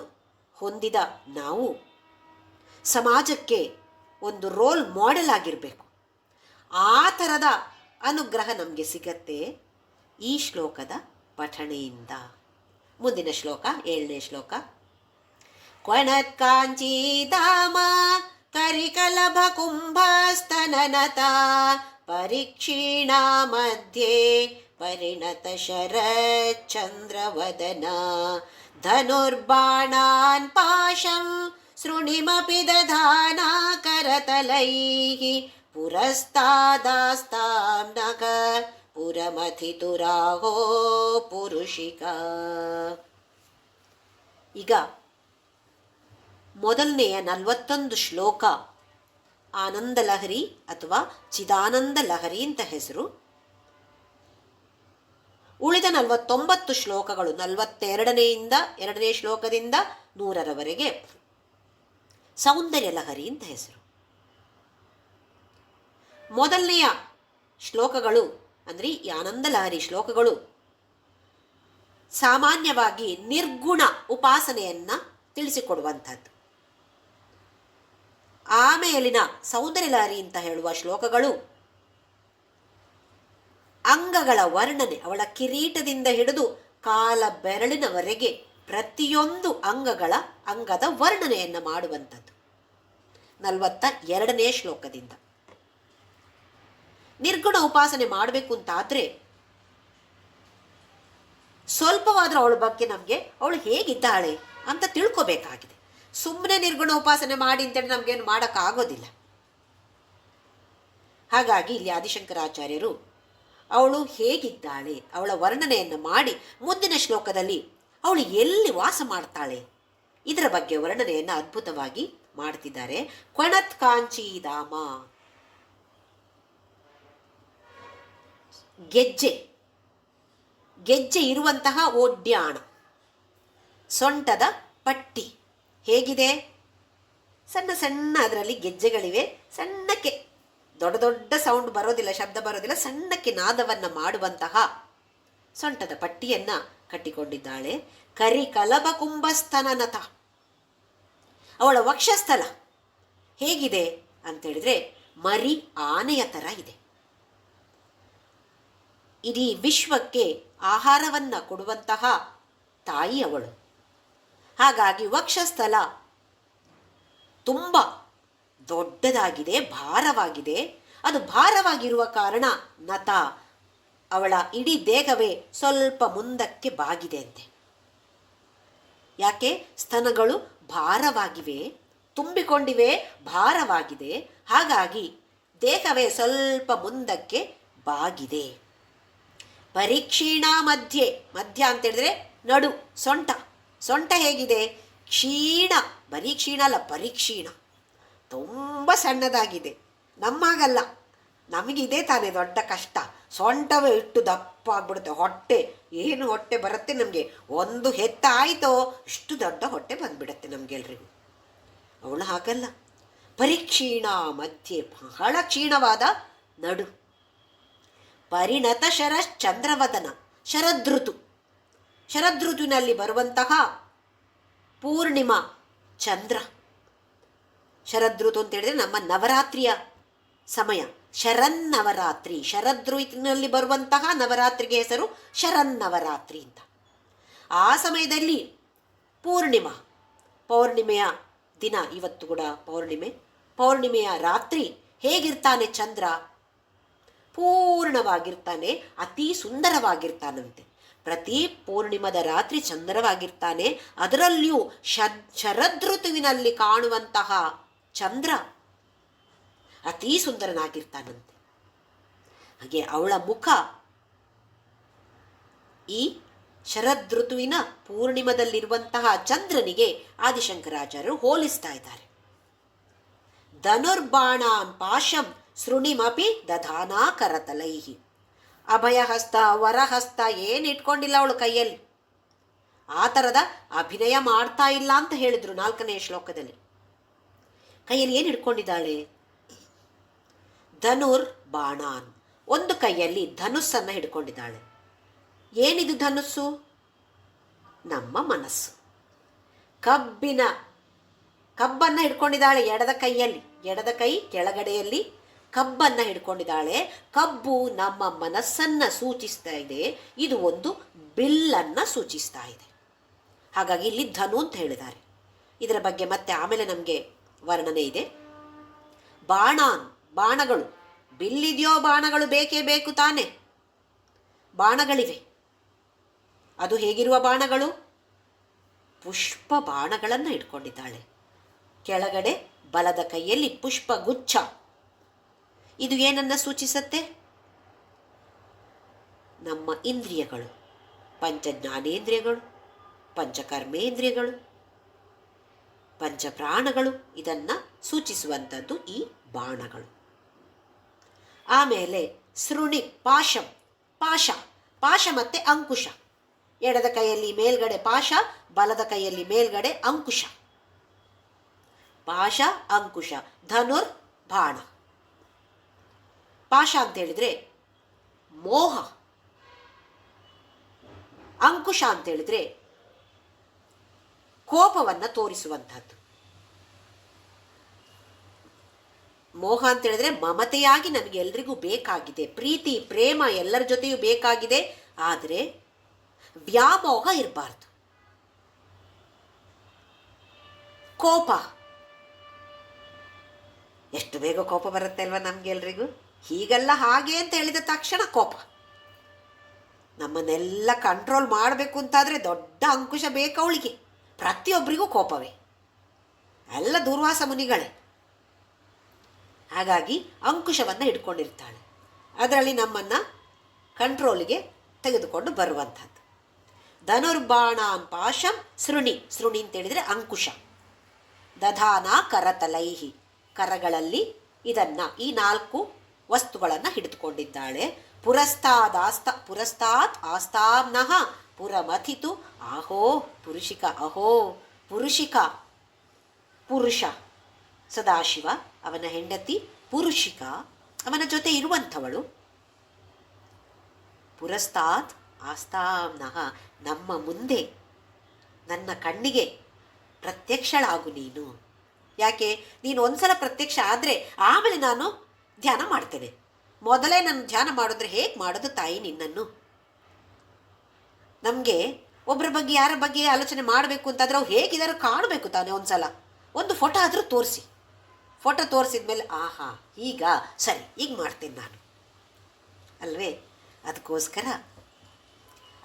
ಹೊಂದಿದ ನಾವು ಸಮಾಜಕ್ಕೆ ಒಂದು ರೋಲ್ ಮಾಡೆಲ್ ಆಗಿರಬೇಕು. ಆ ಥರದ ಅನುಗ್ರಹ ನಮಗೆ ಸಿಗತ್ತೆ ಈ ಶ್ಲೋಕದ ಪಠಣೆಯಿಂದ. ಮುಂದಿನ ಶ್ಲೋಕ 7ನೇ ಶ್ಲೋಕ. ಕ್ವಣತ್ಕಾಂಚೀಧಾಮ ಕರಿಕಲಭ ಕುಂಭಸ್ತನನತ ಪರೀಕ್ಷೀಣಾ ಮಧ್ಯೆ ಪರಿಣತ ಶರಚಂದ್ರವದನ ಧನುರ್ಬಾಣಾನ್ ಪಾಶಂ ಶೃಣಿಮಪಿ ದಧಾನಾ ಕರತಲೈಃ ಪುರಸ್ತಾದಾಸ್ತಾಂ ನಗ ಪುರಮಥಿತುರಾಹೋ ಪುರುಷಿಕಾ. ಈಗ ಮೊದಲನೆಯ 41 ಶ್ಲೋಕ ಆನಂದ ಲಹರಿ ಅಥವಾ ಚಿದಾನಂದ ಲಹರಿ ಅಂತ ಹೆಸರು. ಉಳಿದ 49 ಶ್ಲೋಕಗಳು 42ನೇ ಶ್ಲೋಕದಿಂದ 100ರವರೆಗೆ ಸೌಂದರ್ಯ ಲಹರಿ ಅಂತ ಹೆಸರು. ಮೊದಲನೆಯ ಶ್ಲೋಕಗಳು ಅಂದರೆ ಈ ಆನಂದ ಲಹರಿ ಶ್ಲೋಕಗಳು ಸಾಮಾನ್ಯವಾಗಿ ನಿರ್ಗುಣ ಉಪಾಸನೆಯನ್ನು ತಿಳಿಸಿಕೊಡುವಂಥದ್ದು. ಆಮೇಲಿನ ಸೌಂದರ್ಯ ಲಹರಿ ಅಂತ ಹೇಳುವ ಶ್ಲೋಕಗಳು ಅಂಗಗಳ ವರ್ಣನೆ, ಅವಳ ಕಿರೀಟದಿಂದ ಹಿಡಿದು ಕಾಲ ಬೆರಳಿನವರೆಗೆ ಪ್ರತಿಯೊಂದು ಅಂಗದ ವರ್ಣನೆಯನ್ನು ಮಾಡುವಂಥದ್ದು 42ನೇ ಶ್ಲೋಕದಿಂದ. ನಿರ್ಗುಣ ಉಪಾಸನೆ ಮಾಡಬೇಕು ಅಂತಾದರೆ ಸ್ವಲ್ಪವಾದರೂ ಅವಳ ಬಗ್ಗೆ ನಮಗೆ ಅವಳು ಹೇಗಿದ್ದಾಳೆ ಅಂತ ತಿಳ್ಕೋಬೇಕಾಗಿದೆ. ಸುಮ್ಮನೆ ನಿರ್ಗುಣ ಉಪಾಸನೆ ಮಾಡಿ ಅಂತೇಳಿ ನಮಗೇನು ಮಾಡೋಕ್ಕಾಗೋದಿಲ್ಲ. ಹಾಗಾಗಿ ಇಲ್ಲಿ ಆದಿಶಂಕರಾಚಾರ್ಯರು ಅವಳು ಹೇಗಿದ್ದಾಳೆ ಅವಳ ವರ್ಣನೆಯನ್ನು ಮಾಡಿ ಮುಂದಿನ ಶ್ಲೋಕದಲ್ಲಿ ಅವಳು ಎಲ್ಲಿ ವಾಸ ಮಾಡ್ತಾಳೆ ಇದರ ಬಗ್ಗೆ ವರ್ಣನೆಯನ್ನು ಅದ್ಭುತವಾಗಿ ಮಾಡ್ತಿದ್ದಾರೆ. ಕ್ವಣತ್ ಕಾಂಚೀಧಾಮ, ಗೆಜ್ಜೆ ಇರುವಂತಹ ಒಡ್ಯಾಣ, ಸೊಂಟದ ಪಟ್ಟಿ ಹೇಗಿದೆ? ಸಣ್ಣ ಸಣ್ಣ ಅದರಲ್ಲಿ ಗೆಜ್ಜೆಗಳಿವೆ. ಸಣ್ಣಕ್ಕೆ ದೊಡ್ಡ ದೊಡ್ಡ ಸೌಂಡ್ ಬರೋದಿಲ್ಲ, ಶಬ್ದ ಬರೋದಿಲ್ಲ, ಸಣ್ಣಕ್ಕೆ ನಾದವನ್ನು ಮಾಡುವಂತಹ ಸೊಂಟದ ಪಟ್ಟಿಯನ್ನು ಕಟ್ಟಿಕೊಂಡಿದ್ದಾಳೆ. ಕರಿ ಕಲಬ ಕುಂಭಸ್ತನನತ, ಅವಳ ವಕ್ಷಸ್ಥಲ ಹೇಗಿದೆ ಅಂತೇಳಿದರೆ ಮರಿ ಆನೆಯ ಥರ ಇದೆ. ಇಡೀ ವಿಶ್ವಕ್ಕೆ ಆಹಾರವನ್ನು ಕೊಡುವಂತಹ ತಾಯಿ ಅವಳು. ಹಾಗಾಗಿ ವಕ್ಷಸ್ಥಲ ತುಂಬ ದೊಡ್ಡದಾಗಿದೆ, ಭಾರವಾಗಿದೆ. ಅದು ಭಾರವಾಗಿರುವ ಕಾರಣ ನತ, ಅವಳ ಇಡೀ ದೇಹವೇ ಸ್ವಲ್ಪ ಮುಂದಕ್ಕೆ ಬಾಗಿದೆ ಅಂತೆ. ಯಾಕೆ? ಸ್ತನಗಳು ಭಾರವಾಗಿವೆ, ತುಂಬಿಕೊಂಡಿವೆ, ಭಾರವಾಗಿದೆ. ಹಾಗಾಗಿ ದೇಹವೇ ಸ್ವಲ್ಪ ಮುಂದಕ್ಕೆ ಬಾಗಿದೆ. ಪರೀಕ್ಷೀಣ ಮಧ್ಯೆ ಅಂತೇಳಿದ್ರೆ ನಡು, ಸೊಂಟ ಹೇಗಿದೆ? ಕ್ಷೀಣ, ಬರೀ ಕ್ಷೀಣ ಅಲ್ಲ, ಪರೀಕ್ಷೀಣ, ತುಂಬ ಸಣ್ಣದಾಗಿದೆ. ನಮ್ಮಾಗಲ್ಲ, ನಮಗಿದೆ ತಾನೇ ದೊಡ್ಡ ಕಷ್ಟ. ಸೊಂಟವೇ ಇಟ್ಟು ದಪ್ಪ ಆಗ್ಬಿಡುತ್ತೆ. ಹೊಟ್ಟೆ ಏನು ಹೊಟ್ಟೆ ಬರುತ್ತೆ ನಮಗೆ, ಒಂದು ಹೆತ್ತ ಆಯಿತೋ ಇಷ್ಟು ದೊಡ್ಡ ಹೊಟ್ಟೆ ಬಂದುಬಿಡುತ್ತೆ ನಮಗೆಲ್ರಿಗೂ. ಅವಳು ಹಾಗಲ್ಲ, ಪರೀಕ್ಷೀಣ ಮಧ್ಯೆ, ಬಹಳ ಕ್ಷೀಣವಾದ ನಡು. ಪರಿಣತ ಚಂದ್ರವದನ, ಶರದೃತುವಿನಲ್ಲಿ ಬರುವಂತಹ ಪೂರ್ಣಿಮಾ ಚಂದ್ರ. ಶರದೃತು ಅಂತ ಹೇಳಿದ್ರೆ ನಮ್ಮ ನವರಾತ್ರಿಯ ಸಮಯ, ಶರನ್ನವರಾತ್ರಿ. ಶರದೃತಿನಲ್ಲಿ ಬರುವಂತಹ ನವರಾತ್ರಿಗೆ ಹೆಸರು ಶರನ್ನವರಾತ್ರಿ ಅಂತ. ಆ ಸಮಯದಲ್ಲಿ ಪೌರ್ಣಿಮೆಯ ದಿನ, ಇವತ್ತು ಕೂಡ ಪೌರ್ಣಿಮೆಯ ರಾತ್ರಿ ಹೇಗಿರ್ತಾನೆ ಚಂದ್ರ? ಪೂರ್ಣವಾಗಿರ್ತಾನೆ, ಅತಿ ಸುಂದರವಾಗಿರ್ತಾನಂತೆ. ಪ್ರತಿ ಪೂರ್ಣಿಮದ ರಾತ್ರಿ ಚಂದ್ರವಾಗಿರ್ತಾನೆ. ಅದರಲ್ಲಿಯೂ ಶರದೃತುವಿನಲ್ಲಿ ಕಾಣುವಂತಹ ಚಂದ್ರ ಅತೀ ಸುಂದರನಾಗಿರ್ತಾನಂತೆ. ಹಾಗೆ ಅವಳ ಮುಖ ಈ ಶರದೃತುವಿನ ಪೂರ್ಣಿಮದಲ್ಲಿರುವಂತಹ ಚಂದ್ರನಿಗೆ ಆದಿಶಂಕರಾಚಾರ್ಯರು ಹೋಲಿಸ್ತಾ ಇದ್ದಾರೆ. ಧನುರ್ಬಾಣಾನ್ ಪಾಶಂ ಸೃಣಿಮಪಿ ದಧಾನಾ ಕರತಲೈಹಿ. ಅಭಯಹಸ್ತ, ವರಹಸ್ತ ಏನು ಇಟ್ಕೊಂಡಿಲ್ಲ ಅವಳು ಕೈಯಲ್ಲಿ. ಆ ಥರದ ಅಭಿನಯ ಮಾಡ್ತಾ ಇಲ್ಲ ಅಂತ ಹೇಳಿದ್ರು 4ನೇ ಶ್ಲೋಕದಲ್ಲಿ. ಕೈಯಲ್ಲಿ ಏನು ಹಿಡ್ಕೊಂಡಿದ್ದಾಳೆ? ಧನುರ್ ಬಾಣಾನ್, ಒಂದು ಕೈಯಲ್ಲಿ ಧನುಸ್ಸನ್ನು ಹಿಡ್ಕೊಂಡಿದ್ದಾಳೆ. ಏನಿದು ಧನುಸ್ಸು? ನಮ್ಮ ಮನಸ್ಸು. ಕಬ್ಬನ್ನು ಹಿಡ್ಕೊಂಡಿದ್ದಾಳೆ ಎಡದ ಕೈಯಲ್ಲಿ. ಎಡದ ಕೈ ಕೆಳಗಡೆಯಲ್ಲಿ ಕಬ್ಬನ್ನು ಹಿಡ್ಕೊಂಡಿದ್ದಾಳೆ. ಕಬ್ಬು ನಮ್ಮ ಮನಸ್ಸನ್ನು ಸೂಚಿಸ್ತಾ ಇದೆ, ಇದು ಒಂದು ಬಿಲ್ಲನ್ನು ಸೂಚಿಸ್ತಾ ಇದೆ. ಹಾಗಾಗಿ ಇಲ್ಲಿ ಧನು ಅಂತ ಹೇಳಿದ್ದಾರೆ. ಇದರ ಬಗ್ಗೆ ಮತ್ತೆ ಆಮೇಲೆ ನಮಗೆ ವರ್ಣನೆ ಇದೆ. ಬಾಣಗಳು, ಬಿಲ್ಲಿದೆಯೋ ಬಾಣಗಳು ಬೇಕೇ ಬೇಕು ತಾನೆ. ಬಾಣಗಳಿವೆ. ಅದು ಹೇಗಿರುವ ಬಾಣಗಳು? ಪುಷ್ಪ ಬಾಣಗಳನ್ನು ಇಟ್ಕೊಂಡಿದ್ದಾಳೆ. ಕೆಳಗಡೆ ಬಲದ ಕೈಯಲ್ಲಿ ಪುಷ್ಪ ಗುಚ್ಛ. ಇದು ಏನನ್ನ ಸೂಚಿಸುತ್ತೆ? ನಮ್ಮ ಇಂದ್ರಿಯಗಳು, ಪಂಚಜ್ಞಾನೇಂದ್ರಿಯಗಳು, ಪಂಚಕರ್ಮೇಂದ್ರಿಯಗಳು, ಪಂಚಪ್ರಾಣಗಳು, ಇದನ್ನು ಸೂಚಿಸುವಂಥದ್ದು ಈ ಬಾಣಗಳು. ಆಮೇಲೆ ಸೃಣಿ, ಪಾಶ ಮತ್ತು ಅಂಕುಶ. ಎಡದ ಕೈಯಲ್ಲಿ ಮೇಲ್ಗಡೆ ಪಾಶ, ಬಲದ ಕೈಯಲ್ಲಿ ಮೇಲ್ಗಡೆ ಅಂಕುಶ. ಪಾಶ ಅಂಕುಶ, ಧನುರ್ ಬಾಣ. ಪಾಶ ಅಂತ ಹೇಳಿದ್ರೆ ಮೋಹ, ಅಂಕುಶ ಅಂತ ಹೇಳಿದ್ರೆ ಕೋಪವನ್ನು ತೋರಿಸುವಂಥದ್ದು. ಮೋಹ ಅಂತ ಹೇಳಿದ್ರೆ ಮಮತೆಯಾಗಿ ನಮಗೆ ಎಲ್ರಿಗೂ ಬೇಕಾಗಿದೆ, ಪ್ರೀತಿ ಪ್ರೇಮ ಎಲ್ಲರ ಜೊತೆಯೂ ಬೇಕಾಗಿದೆ, ಆದರೆ ವ್ಯಾಮೋಹ ಇರಬಾರ್ದು. ಕೋಪ, ಎಷ್ಟು ಬೇಗ ಕೋಪ ಬರುತ್ತೆ ಅಲ್ವಾ ನಮ್ಗೆಲ್ರಿಗೂ. ಹೀಗಲ್ಲ ಹಾಗೆ ಅಂತ ಹೇಳಿದ ತಕ್ಷಣ ಕೋಪ. ನಮ್ಮನ್ನೆಲ್ಲ ಕಂಟ್ರೋಲ್ ಮಾಡಬೇಕು ಅಂತಾದರೆ ದೊಡ್ಡ ಅಂಕುಶ ಬೇಕು ಅವಳಿಗೆ. ಪ್ರತಿಯೊಬ್ಬರಿಗೂ ಕೋಪವೇ, ಎಲ್ಲ ದೂರ್ವಾಸ ಮುನಿಗಳೇ. ಹಾಗಾಗಿ ಅಂಕುಶವನ್ನು ಹಿಡ್ಕೊಂಡಿರ್ತಾಳೆ, ಅದರಲ್ಲಿ ನಮ್ಮನ್ನು ಕಂಟ್ರೋಲಿಗೆ ತೆಗೆದುಕೊಂಡು ಬರುವಂಥದ್ದು. ಧನುರ್ಬಾಣಾನ್ ಪಾಶಂ ಸೃಣಿ, ಸೃಣಿ ಅಂತೇಳಿದರೆ ಅಂಕುಶ. ದಧಾನ ಕರತಲೈಹಿ, ಕರಗಳಲ್ಲಿ ಈ 4 ವಸ್ತುಗಳನ್ನು ಹಿಡಿದುಕೊಂಡಿದ್ದಾಳೆ. ಪುರಸ್ತಾತ್ ಆಸ್ತಾಂನಃ ಪುರಮಥಿತು ಆಹೋ ಪುರುಷಿಕ, ಅಹೋ ಪುರುಷಿಕ, ಪುರುಷ ಸದಾಶಿವ, ಅವನ ಹೆಂಡತಿ ಪುರುಷಿಕ, ಅವನ ಜೊತೆ ಇರುವಂಥವಳು. ಪುರಸ್ತಾತ್ ಆಸ್ತಾಂನಃ, ನಮ್ಮ ಮುಂದೆ ನನ್ನ ಕಣ್ಣಿಗೆ ಪ್ರತ್ಯಕ್ಷಳಾಗು ನೀನು. ಯಾಕೆ? ನೀನು ಒಂದ್ಸಲ ಪ್ರತ್ಯಕ್ಷ ಆದರೆ ಆಮೇಲೆ ನಾನು ಧ್ಯಾನ ಮಾಡ್ತೇನೆ. ಮೊದಲೇ ನಾನು ಧ್ಯಾನ ಮಾಡಿದ್ರೆ ಹೇಗೆ ಮಾಡೋದು ತಾಯಿ ನಿನ್ನನ್ನು? ನಮಗೆ ಒಬ್ಬರ ಬಗ್ಗೆ ಯಾರ ಬಗ್ಗೆ ಆಲೋಚನೆ ಮಾಡಬೇಕು ಅಂತಾದರೆ ಅವ್ರು ಹೇಗಿದ್ದಾರೋ ಕಾಣಬೇಕು ತಾನೇ. ಒಂದ್ಸಲ ಒಂದು ಫೋಟೋ ಆದರೂ ತೋರಿಸಿ, ಫೋಟೋ ತೋರಿಸಿದ ಮೇಲೆ ಆಹಾ ಈಗ ಸರಿ, ಈಗ ಮಾಡ್ತೇನೆ ನಾನು ಅಲ್ವೇ? ಅದಕ್ಕೋಸ್ಕರ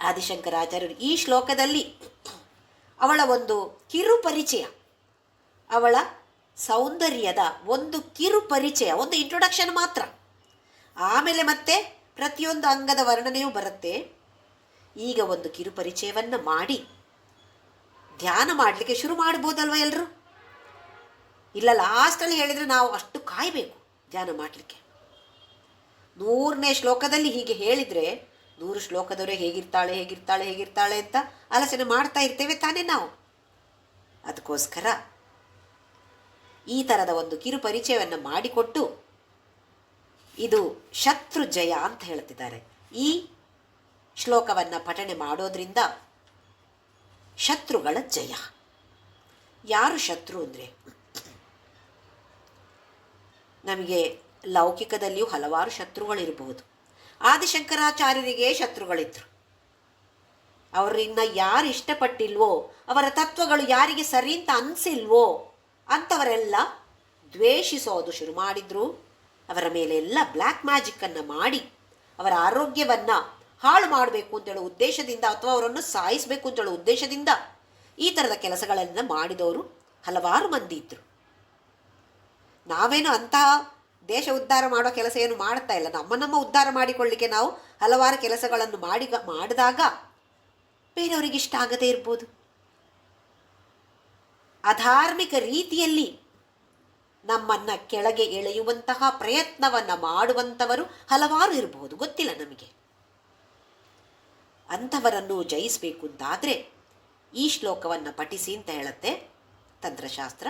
ಆದಿಶಂಕರಾಚಾರ್ಯರು ಈ ಶ್ಲೋಕದಲ್ಲಿ ಅವಳ ಒಂದು ಕಿರು ಪರಿಚಯ, ಅವಳ ಸೌಂದರ್ಯದ ಒಂದು ಕಿರು ಪರಿಚಯ, ಒಂದು ಇಂಟ್ರೊಡಕ್ಷನ್ ಮಾತ್ರ. ಆಮೇಲೆ ಮತ್ತೆ ಪ್ರತಿಯೊಂದು ಅಂಗದ ವರ್ಣನೆಯೂ ಬರುತ್ತೆ. ಈಗ ಒಂದು ಕಿರು ಪರಿಚಯವನ್ನು ಮಾಡಿ ಧ್ಯಾನ ಮಾಡಲಿಕ್ಕೆ ಶುರು ಮಾಡ್ಬೋದಲ್ವ ಎಲ್ಲರೂ? ಇಲ್ಲ, ಲಾಸ್ಟಲ್ಲಿ ಹೇಳಿದರೆ ನಾವು ಅಷ್ಟು ಕಾಯಬೇಕು ಧ್ಯಾನ ಮಾಡಲಿಕ್ಕೆ. 100ನೇ ಶ್ಲೋಕದಲ್ಲಿ ಹೀಗೆ ಹೇಳಿದರೆ 100 ಶ್ಲೋಕದವರೇ ಹೇಗಿರ್ತಾಳೆ ಅಂತ ಆಲೋಚನೆ ಮಾಡ್ತಾ ಇರ್ತೇವೆ ತಾನೇ ನಾವು. ಅದಕ್ಕೋಸ್ಕರ ಈ ಥರದ ಒಂದು ಕಿರು ಪರಿಚಯವನ್ನು ಮಾಡಿಕೊಟ್ಟು ಇದು ಶತ್ರು ಜಯ ಅಂತ ಹೇಳ್ತಿದ್ದಾರೆ. ಈ ಶ್ಲೋಕವನ್ನು ಪಠನೆ ಮಾಡೋದ್ರಿಂದ ಶತ್ರುಗಳ ಜಯ. ಯಾರು ಶತ್ರು ಅಂದರೆ, ನಮಗೆ ಲೌಕಿಕದಲ್ಲಿಯೂ ಹಲವಾರು ಶತ್ರುಗಳಿರಬಹುದು. ಆದಿಶಂಕರಾಚಾರ್ಯರಿಗೆ ಶತ್ರುಗಳಿದ್ರು. ಅವರನ್ನ ಯಾರು ಇಷ್ಟಪಟ್ಟಿಲ್ವೋ, ಅವರ ತತ್ವಗಳು ಯಾರಿಗೆ ಸರಿ ಅಂತ ಅನಿಸಿಲ್ವೋ ಅಂಥವರೆಲ್ಲ ದ್ವೇಷಿಸೋದು ಶುರು ಮಾಡಿದ್ರು. ಅವರ ಮೇಲೆಲ್ಲ ಬ್ಲ್ಯಾಕ್ ಮ್ಯಾಜಿಕ್ಕನ್ನು ಮಾಡಿ ಅವರ ಆರೋಗ್ಯವನ್ನು ಹಾಳು ಮಾಡಬೇಕು ಅಂತೇಳೋ ಉದ್ದೇಶದಿಂದ, ಅಥವಾ ಅವರನ್ನು ಸಾಯಿಸಬೇಕು ಅಂತೇಳೋ ಉದ್ದೇಶದಿಂದ ಈ ಥರದ ಕೆಲಸಗಳನ್ನು ಮಾಡಿದವರು ಹಲವಾರು ಮಂದಿ ಇದ್ದರು. ನಾವೇನು ಅಂತಹ ದೇಶ ಉದ್ಧಾರ ಮಾಡೋ ಕೆಲಸ ಏನು ಮಾಡ್ತಾ ಇಲ್ಲ. ನಮ್ಮ ಉದ್ಧಾರ ಮಾಡಿಕೊಳ್ಳಿಕ್ಕೆ ನಾವು ಹಲವಾರು ಕೆಲಸಗಳನ್ನು ಮಾಡಿದಾಗ ಬೇರೆಯವರಿಗೆ ಇಷ್ಟ ಆಗದೇ ಇರ್ಬೋದು. ಅಧಾರ್ಮಿಕ ರೀತಿಯಲ್ಲಿ ನಮ್ಮನ್ನು ಕೆಳಗೆ ಎಳೆಯುವಂತಹ ಪ್ರಯತ್ನವನ್ನು ಮಾಡುವಂಥವರು ಹಲವಾರು ಇರಬಹುದು, ಗೊತ್ತಿಲ್ಲ ನಮಗೆ. ಅಂಥವರನ್ನು ಜಯಿಸಬೇಕು ಅಂತಾದರೆ ಈ ಶ್ಲೋಕವನ್ನು ಪಠಿಸಿ ಅಂತ ಹೇಳುತ್ತೆ ತಂತ್ರಶಾಸ್ತ್ರ.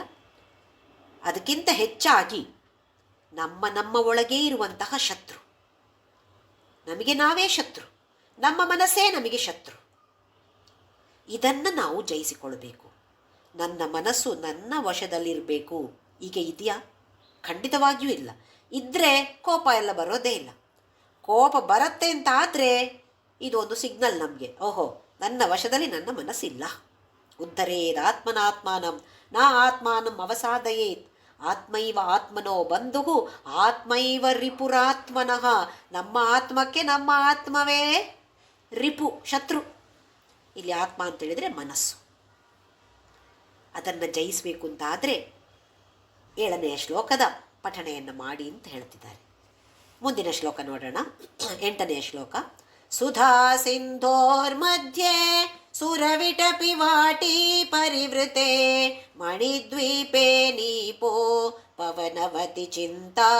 ಅದಕ್ಕಿಂತ ಹೆಚ್ಚಾಗಿ ನಮ್ಮ ಒಳಗೇ ಇರುವಂತಹ ಶತ್ರು, ನಮಗೆ ನಾವೇ ಶತ್ರು, ನಮ್ಮ ಮನಸ್ಸೇ ನಮಗೆ ಶತ್ರು. ಇದನ್ನು ನಾವು ಜಯಿಸಿಕೊಳ್ಬೇಕು. ನನ್ನ ಮನಸ್ಸು ನನ್ನ ವಶದಲ್ಲಿರಬೇಕು. ಈಗ ಇದೆಯಾ? ಖಂಡಿತವಾಗಿಯೂ ಇಲ್ಲ. ಇದ್ದರೆ ಕೋಪ ಎಲ್ಲ ಬರೋದೇ ಇಲ್ಲ. ಕೋಪ ಬರುತ್ತೆ ಅಂತ ಆದರೆ ಇದು ಒಂದು ಸಿಗ್ನಲ್ ನಮಗೆ, ಓಹೋ ನನ್ನ ವಶದಲ್ಲಿ ನನ್ನ ಮನಸ್ಸಿಲ್ಲ. ಉದ್ಧರೇದ್ ಆತ್ಮನಾತ್ಮಾನಂ ನಾ ಆತ್ಮಾನಂ ಅವಸಾದಯೇತ್ ಆತ್ಮೈವ ಆತ್ಮನೋ ಬಂಧು ಆತ್ಮೈವ ರಿಪುರಾತ್ಮನಃ. ನಮ್ಮ ಆತ್ಮಕ್ಕೆ ನಮ್ಮ ಆತ್ಮವೇ ರಿಪು, ಶತ್ರು. ಇಲ್ಲಿ ಆತ್ಮ ಅಂತೇಳಿದರೆ ಮನಸ್ಸು. ಅದನ್ನು ಜಯಿಸಬೇಕು ಅಂತಾದರೆ 7ನೆಯ ಶ್ಲೋಕದ ಪಠಣೆಯನ್ನು ಮಾಡಿ ಅಂತ ಹೇಳ್ತಿದ್ದಾರೆ. ಮುಂದಿನ ಶ್ಲೋಕ ನೋಡೋಣ. 8ನೆಯ ಶ್ಲೋಕ. ಸುಧಾ ಸಿಂಧೋರ್ಮಧ್ಯೆ ಸುರವಿಟಪಿ ವಾಟಿ ಪರಿವೃತೆ ಮಣಿದ್ವೀಪೆ ನೀಪೋ ಪವನವತಿ ಚಿಂತಾ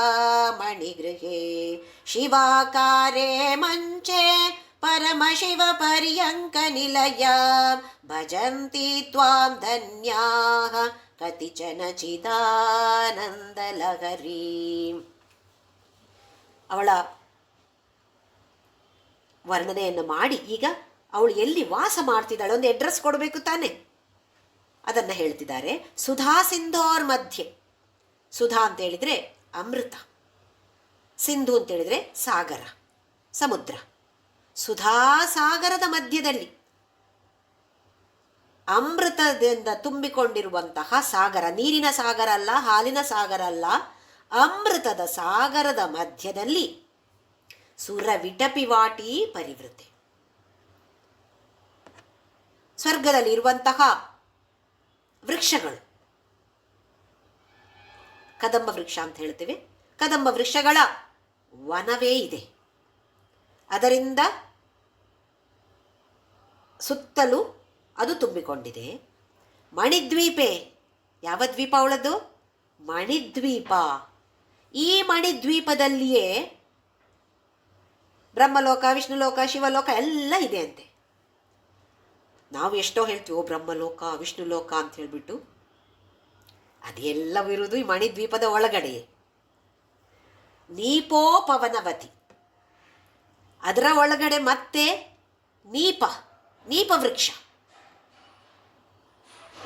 ಮಣಿಗೃಹೆ ಶಿವಾಕಾರೆ ಮಂಚೆ ಪರಮಶಿವ ಪರ್ಯಂಕ ನಿಲಯ ಭಜಂತಿ ತ್ವಾಂ ಧನ್ಯಾಃ ಕತಿಚನ ಚಿದಾನಂದ ಲಹರಿ. ಅವಳ ವರ್ಣನೆಯನ್ನು ಮಾಡಿ ಈಗ ಅವಳು ಎಲ್ಲಿ ವಾಸ ಮಾಡ್ತಿದ್ದಾಳೆ ಒಂದು ಅಡ್ರೆಸ್ ಕೊಡಬೇಕು ತಾನೆ, ಅದನ್ನು ಹೇಳ್ತಿದ್ದಾರೆ. ಸುಧಾ ಸಿಂಧೋರ್ ಮಧ್ಯೆ. ಸುಧಾ ಅಂತ ಹೇಳಿದರೆ ಅಮೃತ, ಸಿಂಧು ಅಂತೇಳಿದರೆ ಸಾಗರ, ಸಮುದ್ರ. ಸುಧಾ ಸಾಗರದ ಮಧ್ಯದಲ್ಲಿ ಅಮೃತದಿಂದ ತುಂಬಿಕೊಂಡಿರುವಂತಹ ಸಾಗರ, ನೀರಿನ ಸಾಗರ ಅಲ್ಲ, ಹಾಲಿನ ಸಾಗರ ಅಲ್ಲ, ಅಮೃತದ ಸಾಗರದ ಮಧ್ಯದಲ್ಲಿ ಸುರ ವಿಟಪಿವಾಟಿ ಪರಿವೃತೆ. ಸ್ವರ್ಗದಲ್ಲಿ ಇರುವಂತಹ ವೃಕ್ಷಗಳು, ಕದಂಬ ವೃಕ್ಷ ಅಂತ ಹೇಳ್ತೇವೆ, ಕದಂಬ ವೃಕ್ಷಗಳ ವನವೇ ಇದೆ. ಅದರಿಂದ ಸುತ್ತಲೂ ಅದು ತುಂಬಿಕೊಂಡಿದೆ. ಮಣಿದ್ವೀಪೆ, ಯಾವ ದ್ವೀಪ ಅವಳದ್ದು? ಮಣಿದ್ವೀಪ. ಈ ಮಣಿದ್ವೀಪದಲ್ಲಿಯೇ ಬ್ರಹ್ಮಲೋಕ, ವಿಷ್ಣುಲೋಕ, ಶಿವಲೋಕ ಎಲ್ಲ ಇದೆ ಅಂತೆ. ನಾವು ಎಷ್ಟೋ ಹೇಳ್ತೀವಿ ಬ್ರಹ್ಮಲೋಕ ವಿಷ್ಣುಲೋಕ ಅಂತ ಹೇಳ್ಬಿಟ್ಟು, ಅದೆಲ್ಲವಿರುವುದು ಈ ಮಣಿದ್ವೀಪದ ಒಳಗಡೆ. ನೀಪೋಪವನವತಿ, ಅದರ ಒಳಗಡೆ ಮತ್ತೆ ನೀಪ ವೃಕ್ಷ,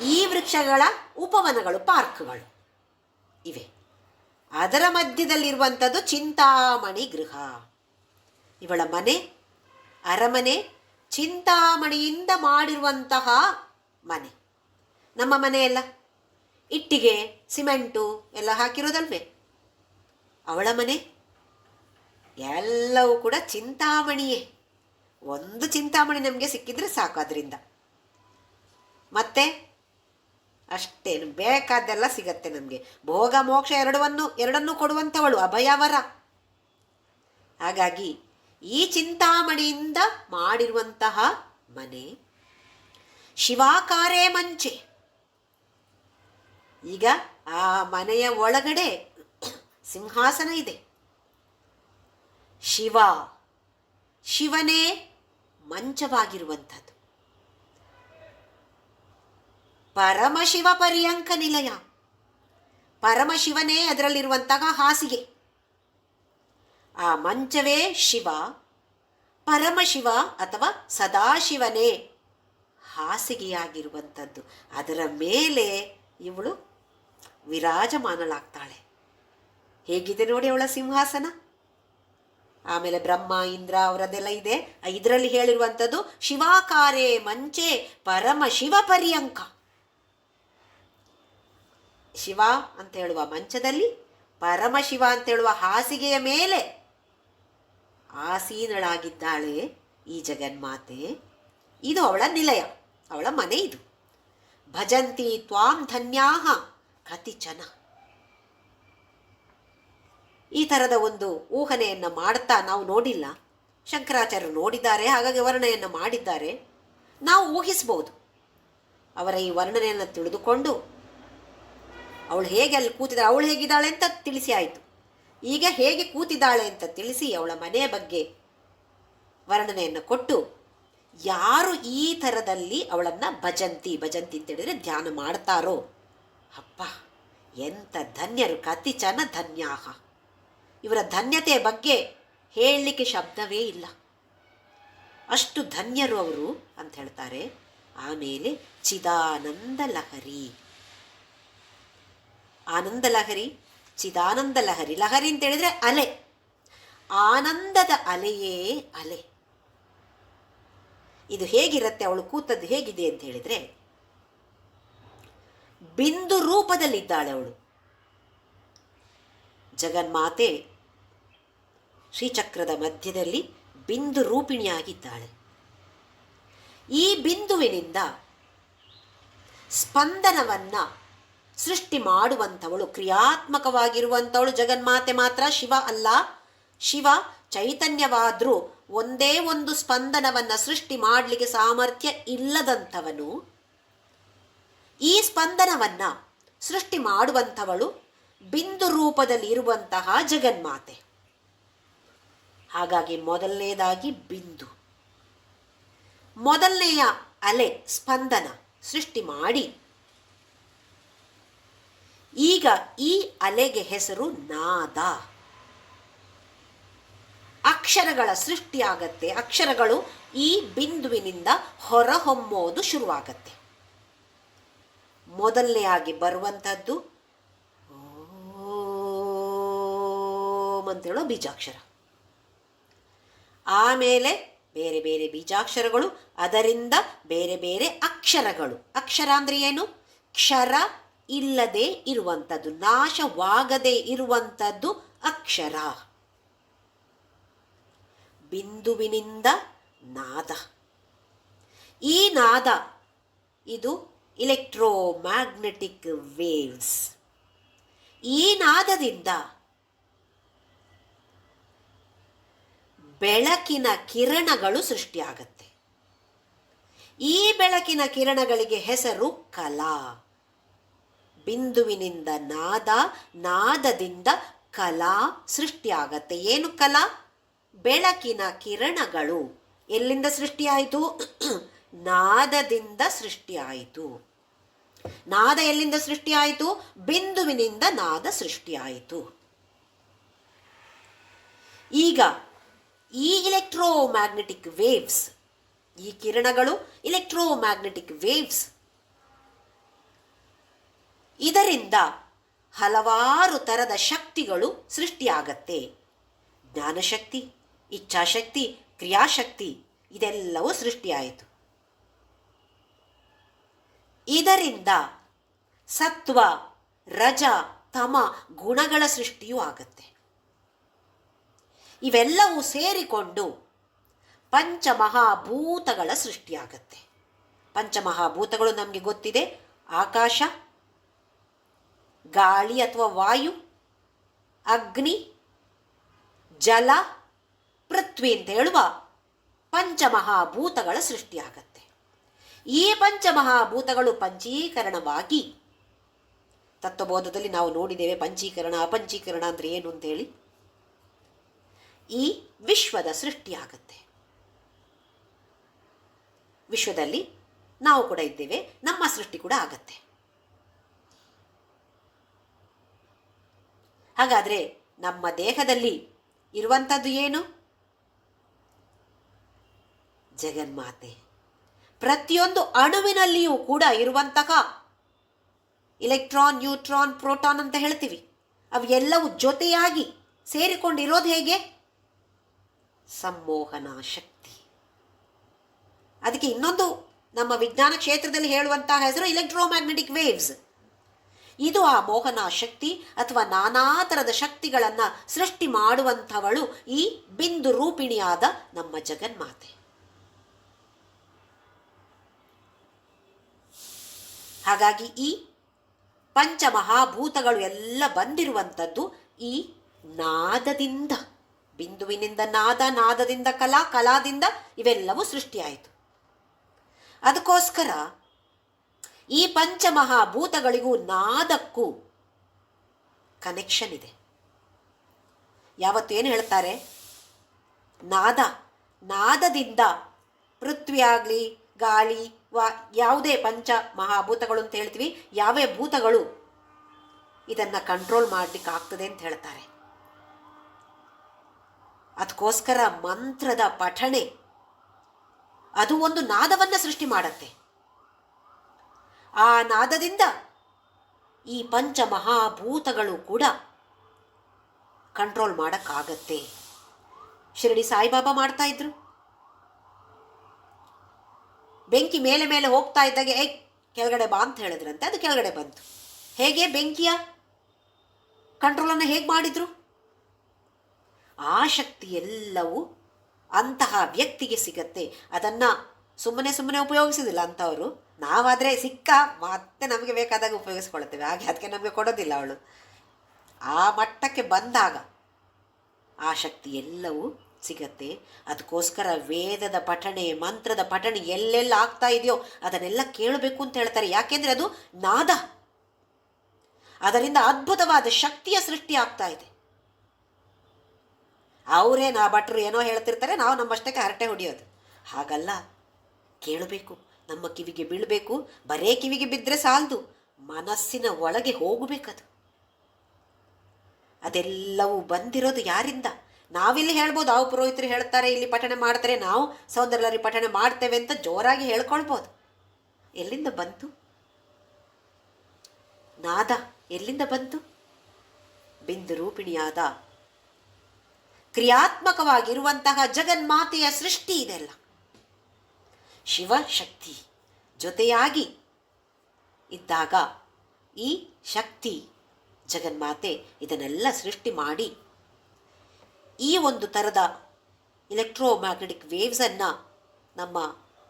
ಈ ವೃಕ್ಷಗಳ ಉಪವನಗಳು, ಪಾರ್ಕ್ಗಳು ಇವೆ. ಅದರ ಮಧ್ಯದಲ್ಲಿರುವಂಥದ್ದು ಚಿಂತಾಮಣಿ ಗೃಹ. ಇವಳ ಮನೆ, ಅರಮನೆ ಚಿಂತಾಮಣಿಯಿಂದ ಮಾಡಿರುವಂತಹ ಮನೆ. ನಮ್ಮ ಮನೆಯೆಲ್ಲ ಇಟ್ಟಿಗೆ ಸಿಮೆಂಟು ಎಲ್ಲ ಹಾಕಿರೋದಲ್ವೇ? ಅವಳ ಮನೆ ಎಲ್ಲವೂ ಕೂಡ ಚಿಂತಾಮಣಿಯೇ. ಒಂದು ಚಿಂತಾಮಣಿ ನಮಗೆ ಸಿಕ್ಕಿದ್ರೆ ಸಾಕು ಅದರಿಂದ. ಮತ್ತೆ ಅಷ್ಟೇನು ಬೇಕಾದ್ದೆಲ್ಲ ಸಿಗತ್ತೆ ನಮಗೆ. ಭೋಗ ಮೋಕ್ಷ ಎರಡನ್ನೂ ಕೊಡುವಂಥವಳು ಅಭಯವರ. ಹಾಗಾಗಿ ಈ ಚಿಂತಾಮಣಿಯಿಂದ ಮಾಡಿರುವಂತಹ ಮನೆ. ಶಿವಾಕಾರೇ ಮಂಚೆ. ಈಗ ಆ ಮನೆಯ ಒಳಗಡೆ ಸಿಂಹಾಸನ ಇದೆ. ಶಿವನೇ ಮಂಚವಾಗಿರುವಂಥದ್ದು. ಪರಮಶಿವ ಪರ್ಯಂಕ ನಿಲಯ, ಪರಮಶಿವನೇ ಅದರಲ್ಲಿರುವಂತಹ ಹಾಸಿಗೆ. ಆ ಮಂಚವೇ ಶಿವ, ಪರಮಶಿವ ಅಥವಾ ಸದಾಶಿವನೇ ಹಾಸಿಗೆಯಾಗಿರುವಂಥದ್ದು. ಅದರ ಮೇಲೆ ಇವಳು ವಿರಾಜಮಾನಳಾಗ್ತಾಳೆ. ಹೇಗಿದೆ ನೋಡಿ ಅವಳ ಸಿಂಹಾಸನ. ಆಮೇಲೆ ಬ್ರಹ್ಮ ಇಂದ್ರ ಅವರದೆಲ್ಲ ಇದೆ. ಇದರಲ್ಲಿ ಹೇಳಿರುವಂಥದ್ದು ಶಿವಾಕಾರೇ ಮಂಚೆ ಪರಮಶಿವ ಪರ್ಯಂಕ. ಶಿವ ಅಂತ ಹೇಳುವ ಮಂಚದಲ್ಲಿ, ಪರಮಶಿವ ಅಂತ ಹೇಳುವ ಹಾಸಿಗೆಯ ಮೇಲೆ ಆಸೀನಳಾಗಿದ್ದಾಳೆ ಈ ಜಗನ್ಮಾತೆ. ಇದು ಅವಳ ನಿಲಯ, ಅವಳ ಮನೆ ಇದು. ಭಜಂತಿ ತ್ವಾಂ ಧನ್ಯಾಃ ಕತಿಚನ. ಈ ಥರದ ಒಂದು ಊಹನೆಯನ್ನು ಮಾಡ್ತಾ ನಾವು ನೋಡಿಲ್ಲ, ಶಂಕರಾಚಾರ್ಯರು ನೋಡಿದ್ದಾರೆ, ಹಾಗಾಗಿ ವರ್ಣನೆಯನ್ನು ಮಾಡಿದ್ದಾರೆ. ನಾವು ಊಹಿಸ್ಬೋದು. ಅವರ ಈ ವರ್ಣನೆಯನ್ನು ತಿಳಿದುಕೊಂಡು ಅವಳು ಹೇಗೆ ಅಲ್ಲಿ ಕೂತಿದ್ದಾಳೆ, ಅವಳು ಹೇಗಿದ್ದಾಳೆ ಅಂತ ತಿಳಿಸಿ ಆಯಿತು. ಈಗ ಹೇಗೆ ಕೂತಿದ್ದಾಳೆ ಅಂತ ತಿಳಿಸಿ ಅವಳ ಮನೆಯ ಬಗ್ಗೆ ವರ್ಣನೆಯನ್ನು ಕೊಟ್ಟು, ಯಾರು ಈ ಥರದಲ್ಲಿ ಅವಳನ್ನು ಭಜಂತಿ ಅಂತ ಹೇಳಿದರೆ ಧ್ಯಾನ ಮಾಡ್ತಾರೋ, ಅಪ್ಪ ಎಂಥ ಧನ್ಯರು, ಕತಿಚನ ಧನ್ಯಾಹ. ಇವರ ಧನ್ಯತೆಯ ಬಗ್ಗೆ ಹೇಳಲಿಕ್ಕೆ ಶಬ್ದವೇ ಇಲ್ಲ, ಅಷ್ಟು ಧನ್ಯರು ಅವರು ಅಂತ ಹೇಳ್ತಾರೆ. ಆಮೇಲೆ ಚಿದಾನಂದ ಲಹರಿ, ಆನಂದ ಲಹರಿ, ಚಿದಾನಂದ ಲಹರಿ. ಲಹರಿ ಅಂತ ಹೇಳಿದ್ರೆ ಅಲೆ, ಆನಂದದ ಅಲೆಯೇ ಅಲೆ. ಇದು ಹೇಗಿರುತ್ತೆ, ಅವಳು ಕೂತದ್ದು ಹೇಗಿದೆ ಅಂತ ಹೇಳಿದ್ರೆ, ಬಿಂದು ರೂಪದಲ್ಲಿದ್ದಾಳೆ ಅವಳು. ಜಗನ್ಮಾತೆ ಶ್ರೀಚಕ್ರದ ಮಧ್ಯದಲ್ಲಿ ಬಿಂದು ರೂಪಿಣಿಯಾಗಿದ್ದಾಳೆ. ಈ ಬಿಂದುವಿನಿಂದ ಸ್ಪಂದನವನ್ನು ಸೃಷ್ಟಿ ಮಾಡುವಂಥವಳು, ಕ್ರಿಯಾತ್ಮಕವಾಗಿರುವಂಥವಳು ಜಗನ್ಮಾತೆ ಮಾತ್ರ, ಶಿವ ಅಲ್ಲ. ಶಿವ ಚೈತನ್ಯವಾದರೂ ಒಂದೇ ಒಂದು ಸ್ಪಂದನವನ್ನು ಸೃಷ್ಟಿ ಮಾಡಲಿಕ್ಕೆ ಸಾಮರ್ಥ್ಯ ಇಲ್ಲದಂಥವನು. ಈ ಸ್ಪಂದನವನ್ನು ಸೃಷ್ಟಿ ಮಾಡುವಂಥವಳು ಬಿಂದು ರೂಪದಲ್ಲಿ ಇರುವಂತಹ ಜಗನ್ಮಾತೆ. ಹಾಗಾಗಿ ಮೊದಲನೇದಾಗಿ ಬಿಂದು, ಮೊದಲನೆಯ ಅಲೆ ಸ್ಪಂದನ ಸೃಷ್ಟಿ ಮಾಡಿ ಈಗ ಈ ಅಲೆಗೆ ಹೆಸರು ನಾದ. ಅಕ್ಷರಗಳ ಸೃಷ್ಟಿಯಾಗತ್ತೆ. ಅಕ್ಷರಗಳು ಈ ಬಿಂದುವಿನಿಂದ ಹೊರಹೊಮ್ಮೋದು ಶುರುವಾಗತ್ತೆ. ಮೊದಲನೆಯಾಗಿ ಬರುವಂಥದ್ದು ಓಂ ಅಂತೇಳೋ ಬೀಜಾಕ್ಷರ. ಆಮೇಲೆ ಬೇರೆ ಬೇರೆ ಬೀಜಾಕ್ಷರಗಳು, ಅದರಿಂದ ಬೇರೆ ಬೇರೆ ಅಕ್ಷರಗಳು. ಅಕ್ಷರ ಅಂದರೆ ಏನು? ಕ್ಷರ ಇಲ್ಲದೆ ಇರುವಂಥದ್ದು, ನಾಶವಾಗದೇ ಇರುವಂಥದ್ದು ಅಕ್ಷರ. ಬಿಂದುವಿನಿಂದ ನಾದ. ಈ ನಾದ ಇದು ಇಲೆಕ್ಟ್ರೋಮ್ಯಾಗ್ನೆಟಿಕ್ ವೇವ್ಸ್. ಈ ನಾದದಿಂದ ಬೆಳಕಿನ ಕಿರಣಗಳು ಸೃಷ್ಟಿಯಾಗತ್ತೆ. ಈ ಬೆಳಕಿನ ಕಿರಣಗಳಿಗೆ ಹೆಸರು ಕಲಾ. ಬಿಂದುವಿನಿಂದ ನಾದ, ನಾದದಿಂದ ಕಲಾ ಸೃಷ್ಟಿಯಾಗತ್ತೆ. ಏನು ಕಲಾ? ಬೆಳಕಿನ ಕಿರಣಗಳು. ಎಲ್ಲಿಂದ ಸೃಷ್ಟಿಯಾಯಿತು? ನಾದದಿಂದ ಸೃಷ್ಟಿಯಾಯಿತು. ನಾದ ಎಲ್ಲಿಂದ ಸೃಷ್ಟಿಯಾಯಿತು? ಬಿಂದುವಿನಿಂದ ನಾದ ಸೃಷ್ಟಿಯಾಯಿತು. ಈಗ ಈ ಇಲೆಕ್ಟ್ರೋಮ್ಯಾಗ್ನೆಟಿಕ್ ವೇವ್ಸ್, ಈ ಕಿರಣಗಳು ಇಲೆಕ್ಟ್ರೋಮ್ಯಾಗ್ನೆಟಿಕ್ ವೇವ್ಸ್, ಇದರಿಂದ ಹಲವಾರು ಥರದ ಶಕ್ತಿಗಳು ಸೃಷ್ಟಿಯಾಗತ್ತೆ. ಜ್ಞಾನಶಕ್ತಿ, ಇಚ್ಛಾಶಕ್ತಿ, ಕ್ರಿಯಾಶಕ್ತಿ ಇದೆಲ್ಲವೂ ಸೃಷ್ಟಿಯಾಯಿತು. ಇದರಿಂದ ಸತ್ವ, ರಜ, ತಮ ಗುಣಗಳ ಸೃಷ್ಟಿಯೂ ಆಗತ್ತೆ. ಇವೆಲ್ಲವೂ ಸೇರಿಕೊಂಡು ಪಂಚಮಹಾಭೂತಗಳ ಸೃಷ್ಟಿಯಾಗತ್ತೆ. ಪಂಚಮಹಾಭೂತಗಳು ನಮಗೆ ಗೊತ್ತಿದೆ. ಆಕಾಶ, ಗಾಳಿ ಅಥವಾ ವಾಯು, ಅಗ್ನಿ, ಜಲ, ಪೃಥ್ವಿ ಅಂತ ಹೇಳುವ ಪಂಚಮಹಾಭೂತಗಳ ಸೃಷ್ಟಿಯಾಗತ್ತೆ. ಈ ಪಂಚಮಹಾಭೂತಗಳು ಪಂಚೀಕರಣವಾಗಿ, ತತ್ವಬೋಧದಲ್ಲಿ ನಾವು ನೋಡಿದ್ದೇವೆ ಪಂಚೀಕರಣ ಅಪಂಚೀಕರಣ ಅಂದರೆ ಏನು ಅಂತೇಳಿ, ಈ ವಿಶ್ವದ ಸೃಷ್ಟಿಯಾಗತ್ತೆ. ವಿಶ್ವದಲ್ಲಿ ನಾವು ಕೂಡ ಇದ್ದೇವೆ, ನಮ್ಮ ಸೃಷ್ಟಿ ಕೂಡ ಆಗತ್ತೆ. ಹಾಗಾದರೆ ನಮ್ಮ ದೇಹದಲ್ಲಿ ಇರುವಂಥದ್ದು ಏನು? ಜಗನ್ಮಾತೆ. ಪ್ರತಿಯೊಂದು ಅಣುವಿನಲ್ಲಿಯೂ ಕೂಡ ಇರುವಂತಹ ಇಲೆಕ್ಟ್ರಾನ್, ನ್ಯೂಟ್ರಾನ್, ಪ್ರೋಟಾನ್ ಅಂತ ಹೇಳ್ತೀವಿ, ಅವು ಎಲ್ಲವೂ ಜೊತೆಯಾಗಿ ಸೇರಿಕೊಂಡಿರೋದು ಹೇಗೆ? ಸಂಮೋಹನಾ ಶಕ್ತಿ. ಅದಕ್ಕೆ ಇನ್ನೊಂದು ನಮ್ಮ ವಿಜ್ಞಾನ ಕ್ಷೇತ್ರದಲ್ಲಿ ಹೇಳುವಂತಹ ಹೆಸರು ಇಲೆಕ್ಟ್ರೋಮ್ಯಾಗ್ನೆಟಿಕ್ ವೇವ್ಸ್. ಇದು ಆ ಮೋಹನಾ ಶಕ್ತಿ ಅಥವಾ ನಾನಾ ಥರದ ಶಕ್ತಿಗಳನ್ನು ಸೃಷ್ಟಿ ಮಾಡುವಂಥವಳು ಈ ಬಿಂದು ರೂಪಿಣಿಯಾದ ನಮ್ಮ ಜಗನ್ಮಾತೆ. ಹಾಗಾಗಿ ಈ ಪಂಚಮಹಾಭೂತಗಳು ಎಲ್ಲ ಬಂದಿರುವಂಥದ್ದು ಈ ನಾದದಿಂದ. ಬಿಂದುವಿನಿಂದ ನಾದ, ನಾದದಿಂದ ಕಲಾ, ಕಲಾದಿಂದ ಇವೆಲ್ಲವೂ ಸೃಷ್ಟಿಯಾಯಿತು. ಅದಕ್ಕೋಸ್ಕರ ಈ ಪಂಚಮಹಾಭೂತಗಳಿಗೂ ನಾದಕ್ಕೂ ಕನೆಕ್ಷನ್ ಇದೆ. ಯಾವತ್ತು ಏನು ಹೇಳ್ತಾರೆ? ನಾದದಿಂದ ಪೃಥ್ವಿ ಆಗಲಿ, ಗಾಳಿ, ಯಾವುದೇ ಪಂಚ ಮಹಾಭೂತಗಳು ಅಂತ ಹೇಳ್ತೀವಿ, ಯಾವೇ ಭೂತಗಳು ಇದನ್ನು ಕಂಟ್ರೋಲ್ ಮಾಡಲಿಕ್ಕೆ ಆಗ್ತದೆ ಅಂತ ಹೇಳ್ತಾರೆ. ಅದಕ್ಕೋಸ್ಕರ ಮಂತ್ರದ ಪಠಣೆ ಅದು ಒಂದು ನಾದವನ್ನು ಸೃಷ್ಟಿ ಮಾಡತ್ತೆ. ಆ ನಾದದಿಂದ ಈ ಪಂಚಮಹಾಭೂತಗಳು ಕೂಡ ಕಂಟ್ರೋಲ್ ಮಾಡೋಕ್ಕಾಗತ್ತೆ. ಶಿರಡಿ ಸಾಯಿಬಾಬಾ ಮಾಡ್ತಾ ಇದ್ರು. ಬೆಂಕಿ ಮೇಲೆ ಮೇಲೆ ಹೋಗ್ತಾ ಇದ್ದಾಗೆ ಕೆಳಗಡೆ ಬಾ ಅಂತ ಹೇಳಿದ್ರಂತೆ, ಅದು ಕೆಳಗಡೆ ಬಂತು. ಹೇಗೆ ಬೆಂಕಿಯ ಕಂಟ್ರೋಲನ್ನು ಹೇಗೆ ಮಾಡಿದ್ರು? ಆ ಶಕ್ತಿ ಎಲ್ಲವೂ ಅಂತಹ ವ್ಯಕ್ತಿಗೆ ಸಿಗತ್ತೆ. ಅದನ್ನು ಸುಮ್ಮನೆ ಉಪಯೋಗಿಸೋದಿಲ್ಲ ಅಂಥವರು. ನಾವಾದರೆ ಸಿಕ್ಕ ಮತ್ತೆ ನಮಗೆ ಬೇಕಾದಾಗ ಉಪಯೋಗಿಸ್ಕೊಳ್ತೇವೆ. ಹಾಗೆ ಅದಕ್ಕೆ ನಮಗೆ ಕೊಡೋದಿಲ್ಲ ಅವಳು. ಆ ಮಟ್ಟಕ್ಕೆ ಬಂದಾಗ ಆ ಶಕ್ತಿ ಎಲ್ಲವೂ ಸಿಗತ್ತೆ. ಅದಕ್ಕೋಸ್ಕರ ವೇದದ ಪಠಣೆ, ಮಂತ್ರದ ಪಠಣೆ ಎಲ್ಲೆಲ್ಲ ಆಗ್ತಾ ಇದೆಯೋ ಅದನ್ನೆಲ್ಲ ಕೇಳಬೇಕು ಅಂತ ಹೇಳ್ತಾರೆ. ಯಾಕೆಂದರೆ ಅದು ನಾದ. ಅದರಿಂದ ಅದ್ಭುತವಾದ ಶಕ್ತಿಯ ಸೃಷ್ಟಿ ಆಗ್ತಾ ಇದೆ. ಭಟ್ರು ಏನೋ ಹೇಳ್ತಿರ್ತಾರೆ, ನಾವು ನಮ್ಮಷ್ಟಕ್ಕೆ ಹರಟೆ ಹೊಡೆಯೋದು. ಹಾಗಲ್ಲ, ಕೇಳಬೇಕು, ನಮ್ಮ ಕಿವಿಗೆ ಬೀಳಬೇಕು. ಬರೇ ಕಿವಿಗೆ ಬಿದ್ದರೆ ಸಾಲದು, ಮನಸ್ಸಿನ ಒಳಗೆ ಹೋಗಬೇಕದು. ಅದೆಲ್ಲವೂ ಬಂದಿರೋದು ಯಾರಿಂದ? ನಾವಿಲ್ಲಿ ಹೇಳ್ಬೋದು, ಅವು ಪುರೋಹಿತರು ಹೇಳ್ತಾರೆ, ಇಲ್ಲಿ ಪಠಣೆ ಮಾಡ್ತಾರೆ, ನಾವು ಸೌಂದರ್ಯಲಹರಿ ಪಠಣೆ ಮಾಡ್ತೇವೆ ಅಂತ ಜೋರಾಗಿ ಹೇಳ್ಕೊಳ್ಬೋದು. ಎಲ್ಲಿಂದ ಬಂತು ನಾದ? ಎಲ್ಲಿಂದ ಬಂತು? ಬಿಂದು ರೂಪಿಣಿಯಾದ ಕ್ರಿಯಾತ್ಮಕವಾಗಿರುವಂತಹ ಜಗನ್ಮಾತೆಯ ಸೃಷ್ಟಿ ಇದೆಲ್ಲ. ಶಿವಶಕ್ತಿ ಜೊತೆಯಾಗಿ ಇದ್ದಾಗ ಈ ಶಕ್ತಿ ಜಗನ್ಮಾತೆ ಇದನ್ನೆಲ್ಲ ಸೃಷ್ಟಿ ಮಾಡಿ ಈ ಒಂದು ಥರದ ಎಲೆಕ್ಟ್ರೋಮ್ಯಾಗ್ನೆಟಿಕ್ ವೇವ್ಸನ್ನು ನಮ್ಮ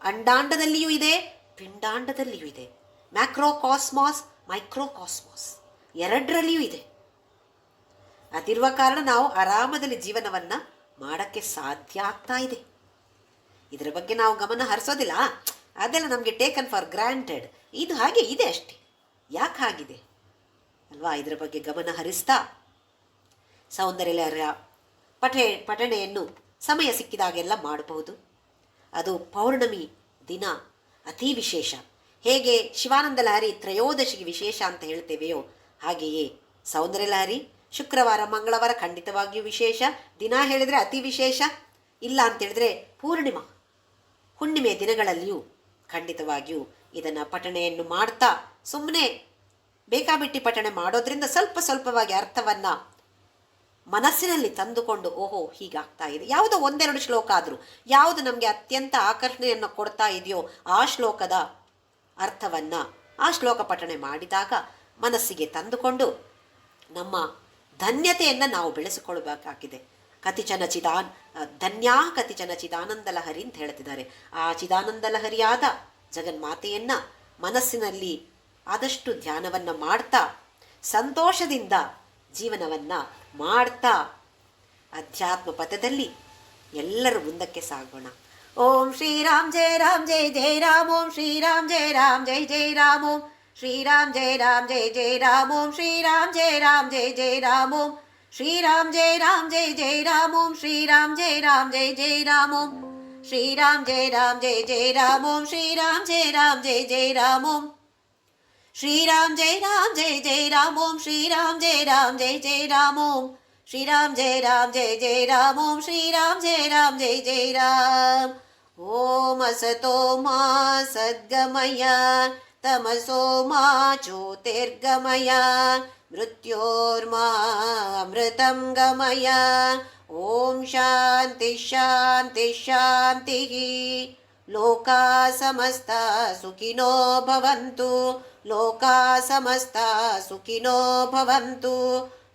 ಅಂಡಾಂಡದಲ್ಲಿಯೂ ಇದೆ, ಪಿಂಡಾಂಡದಲ್ಲಿಯೂ ಇದೆ. ಮ್ಯಾಕ್ರೋಕಾಸ್ಮಾಸ್, ಮೈಕ್ರೋಕಾಸ್ಮಾಸ್ ಎರಡರಲ್ಲಿಯೂ ಇದೆ. ಅದಿರುವ ಕಾರಣ ನಾವು ಆರಾಮದಲ್ಲಿ ಜೀವನವನ್ನು ಮಾಡೋಕ್ಕೆ ಸಾಧ್ಯ ಆಗ್ತಾ ಇದೆ. ಇದರ ಬಗ್ಗೆ ನಾವು ಗಮನ ಹರಿಸೋದಿಲ್ಲ, ಅದೆಲ್ಲ ನಮಗೆ ಟೇಕನ್ ಫಾರ್ ಗ್ರಾಂಟೆಡ್. ಇದು ಹಾಗೆ ಇದೆ ಅಷ್ಟೇ. ಯಾಕೆ ಹಾಗಿದೆ ಅಲ್ವಾ? ಇದರ ಬಗ್ಗೆ ಗಮನ ಹರಿಸ್ತಾ ಸೌಂದರ್ಯಲಹರಿಯ ಪಠಣೆಯನ್ನು ಸಮಯ ಸಿಕ್ಕಿದಾಗೆಲ್ಲ ಮಾಡಬಹುದು. ಅದು ಪೌರ್ಣಮಿ ದಿನ ಅತಿ ವಿಶೇಷ. ಹೇಗೆ ಶಿವಾನಂದ ಲಹರಿ ತ್ರಯೋದಶಿಗೆ ವಿಶೇಷ ಅಂತ ಹೇಳ್ತೇವೆಯೋ ಹಾಗೆಯೇ ಸೌಂದರ್ಯಲಹರಿ ಶುಕ್ರವಾರ ಮಂಗಳವಾರ ಖಂಡಿತವಾಗಿಯೂ ವಿಶೇಷ. ದಿನ ಹೇಳಿದರೆ ಅತಿ ವಿಶೇಷ, ಇಲ್ಲ ಅಂತೇಳಿದ್ರೆ ಪೂರ್ಣಿಮಾ ಹುಣ್ಣಿಮೆ ದಿನಗಳಲ್ಲಿಯೂ ಖಂಡಿತವಾಗಿಯೂ ಇದನ್ನು ಪಠಣೆಯನ್ನು ಮಾಡ್ತಾ ಸುಮ್ಮನೆ ಬೇಕಾಬಿಟ್ಟಿ ಪಠಣೆ ಮಾಡೋದ್ರಿಂದ ಸ್ವಲ್ಪ ಸ್ವಲ್ಪವಾಗಿ ಅರ್ಥವನ್ನು ಮನಸ್ಸಿನಲ್ಲಿ ತಂದುಕೊಂಡು ಓಹೋ ಹೀಗಾಗ್ತಾ ಇದೆ. ಯಾವುದೋ ಒಂದೆರಡು ಶ್ಲೋಕ ಆದರೂ ಯಾವುದು ನಮಗೆ ಅತ್ಯಂತ ಆಕರ್ಷಣೆಯನ್ನು ಕೊಡ್ತಾ ಇದೆಯೋ ಆ ಶ್ಲೋಕದ ಅರ್ಥವನ್ನು ಆ ಶ್ಲೋಕ ಪಠಣೆ ಮಾಡಿದಾಗ ಮನಸ್ಸಿಗೆ ತಂದುಕೊಂಡು ನಮ್ಮ ಧನ್ಯತೆಯನ್ನು ನಾವು ಬೆಳೆಸಿಕೊಳ್ಬೇಕಾಗಿದೆ. ಕತಿಚನ ಧನ್ಯಾ ಕತಿಚನ ಚಿದಾನಂದ ಲಹರಿ ಅಂತ ಹೇಳ್ತಿದ್ದಾರೆ. ಆ ಚಿದಾನಂದ ಲಹರಿಯಾದ ಜಗನ್ಮಾತೆಯನ್ನು ಮನಸ್ಸಿನಲ್ಲಿ ಆದಷ್ಟು ಧ್ಯಾನವನ್ನು ಮಾಡ್ತಾ ಸಂತೋಷದಿಂದ ಜೀವನವನ್ನು ಮಾಡ್ತಾ ಅಧ್ಯಾತ್ಮ ಪಥದಲ್ಲಿ ಎಲ್ಲರೂ ಮುಂದಕ್ಕೆ ಸಾಗೋಣ. ಓಂ ಶ್ರೀರಾಮ್ ಜಯ ರಾಮ್ ಜಯ ಜಯ ರಾಮ್. ಓಂ ಶ್ರೀರಾಮ್ ಜಯ ರಾಮ್ ಜಯ ಜಯ ರಾಮ್. ಓಂ ಶ್ರೀರಾಮ್ ಜಯ ರಾಮ್ ಜಯ ಜಯ ರಾಮ್. ಓಂ ಶ್ರೀರಾಮ್ ಜಯ ರಾಮ್ ಜಯ ಜಯ ರಾಮ್. ಓಂ ಶ್ರೀರಾಮ್ ಜಯ ರಾಮ್ ಜಯ ಜಯ ರಾಮ್. ಓಂ ಶ್ರೀರಾಮ್ ಜಯ ರಾಮ್ ಜಯ ಜಯ ರಾಮ್. ಓಂ ಶ್ರೀರಾಮ್ ಜಯ ರಾಮ್ ಜಯ ಜಯ ರಾಮ್. ಓಂ ಶ್ರೀರಾಮ್ ಜಯ ರಾಮ್ ಜಯ ಜಯ ರಾಮ್. ಓಂ ಶ್ರೀರಾಮ್ ಜಯ ರಾಮ್ ಜಯ ಜಯ ರಾಮ್. ಓಂ ಶ್ರೀರಾಮ್ ಜಯ ರಾಮ್ ಜಯ ಜಯ ರಾಮ್. ಓಂ ಶ್ರೀರಾಮ್ ಜಯ ರಾಮ್ ಜಯ ಜಯ ರಾಮ್. ಓಂ ಶ್ರೀರಾಮ್ ಜಯ ರಾಮ್ ಜಯ ಜಯ ರಾಮ್. ಓಂ ಅಸತೋ ಮಾ ಸದ್ಗಮಯ ತಮಸೋ ಮಾ ಜ್ಯೋತಿರ್ಗಮಯ ಮೃತ್ಯೋರ್ಮಾ ಅಮೃತಂ ಗಮಯ. ಓಂ ಶಾಂತಿ ಶಾಂತಿ ಶಾಂತಿ. ಲೋಕಾ ಸಮಸ್ತ ಸುಖಿನೋ ಭವಂತು. ಲೋಕಾ ಸಮಸ್ತ ಸುಖಿನೋ ಭವಂತು.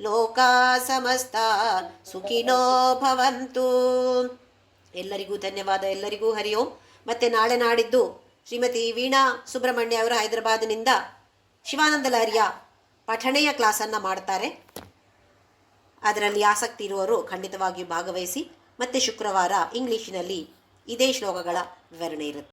ಲೋಕಾ ಸಮಸ್ತ ಸುಖಿನೋ ಭವಂತು. ಎಲ್ಲರಿಗೂ ಧನ್ಯವಾದ. ಎಲ್ಲರಿಗೂ ಹರಿ ಓಂ. ಮತ್ತೆ ನಾಳೆ ನಾಡಿದ್ದು ಶ್ರೀಮತಿ ವೀಣಾ ಸುಬ್ರಹ್ಮಣ್ಯ ಅವರು ಹೈದರಾಬಾದಿನಿಂದ ಶಿವಾನಂದ ಲಹರಿಯ ಪಠಣೆಯ ಕ್ಲಾಸನ್ನು ಮಾಡ್ತಾರೆ. ಅದರಲ್ಲಿ ಆಸಕ್ತಿ ಇರುವವರು ಖಂಡಿತವಾಗಿಯೂ ಭಾಗವಹಿಸಿ. ಮತ್ತೆ ಶುಕ್ರವಾರ ಇಂಗ್ಲೀಷಿನಲ್ಲಿ ಇದೇ ಶ್ಲೋಕಗಳ ವಿವರಣೆ ಇರುತ್ತೆ.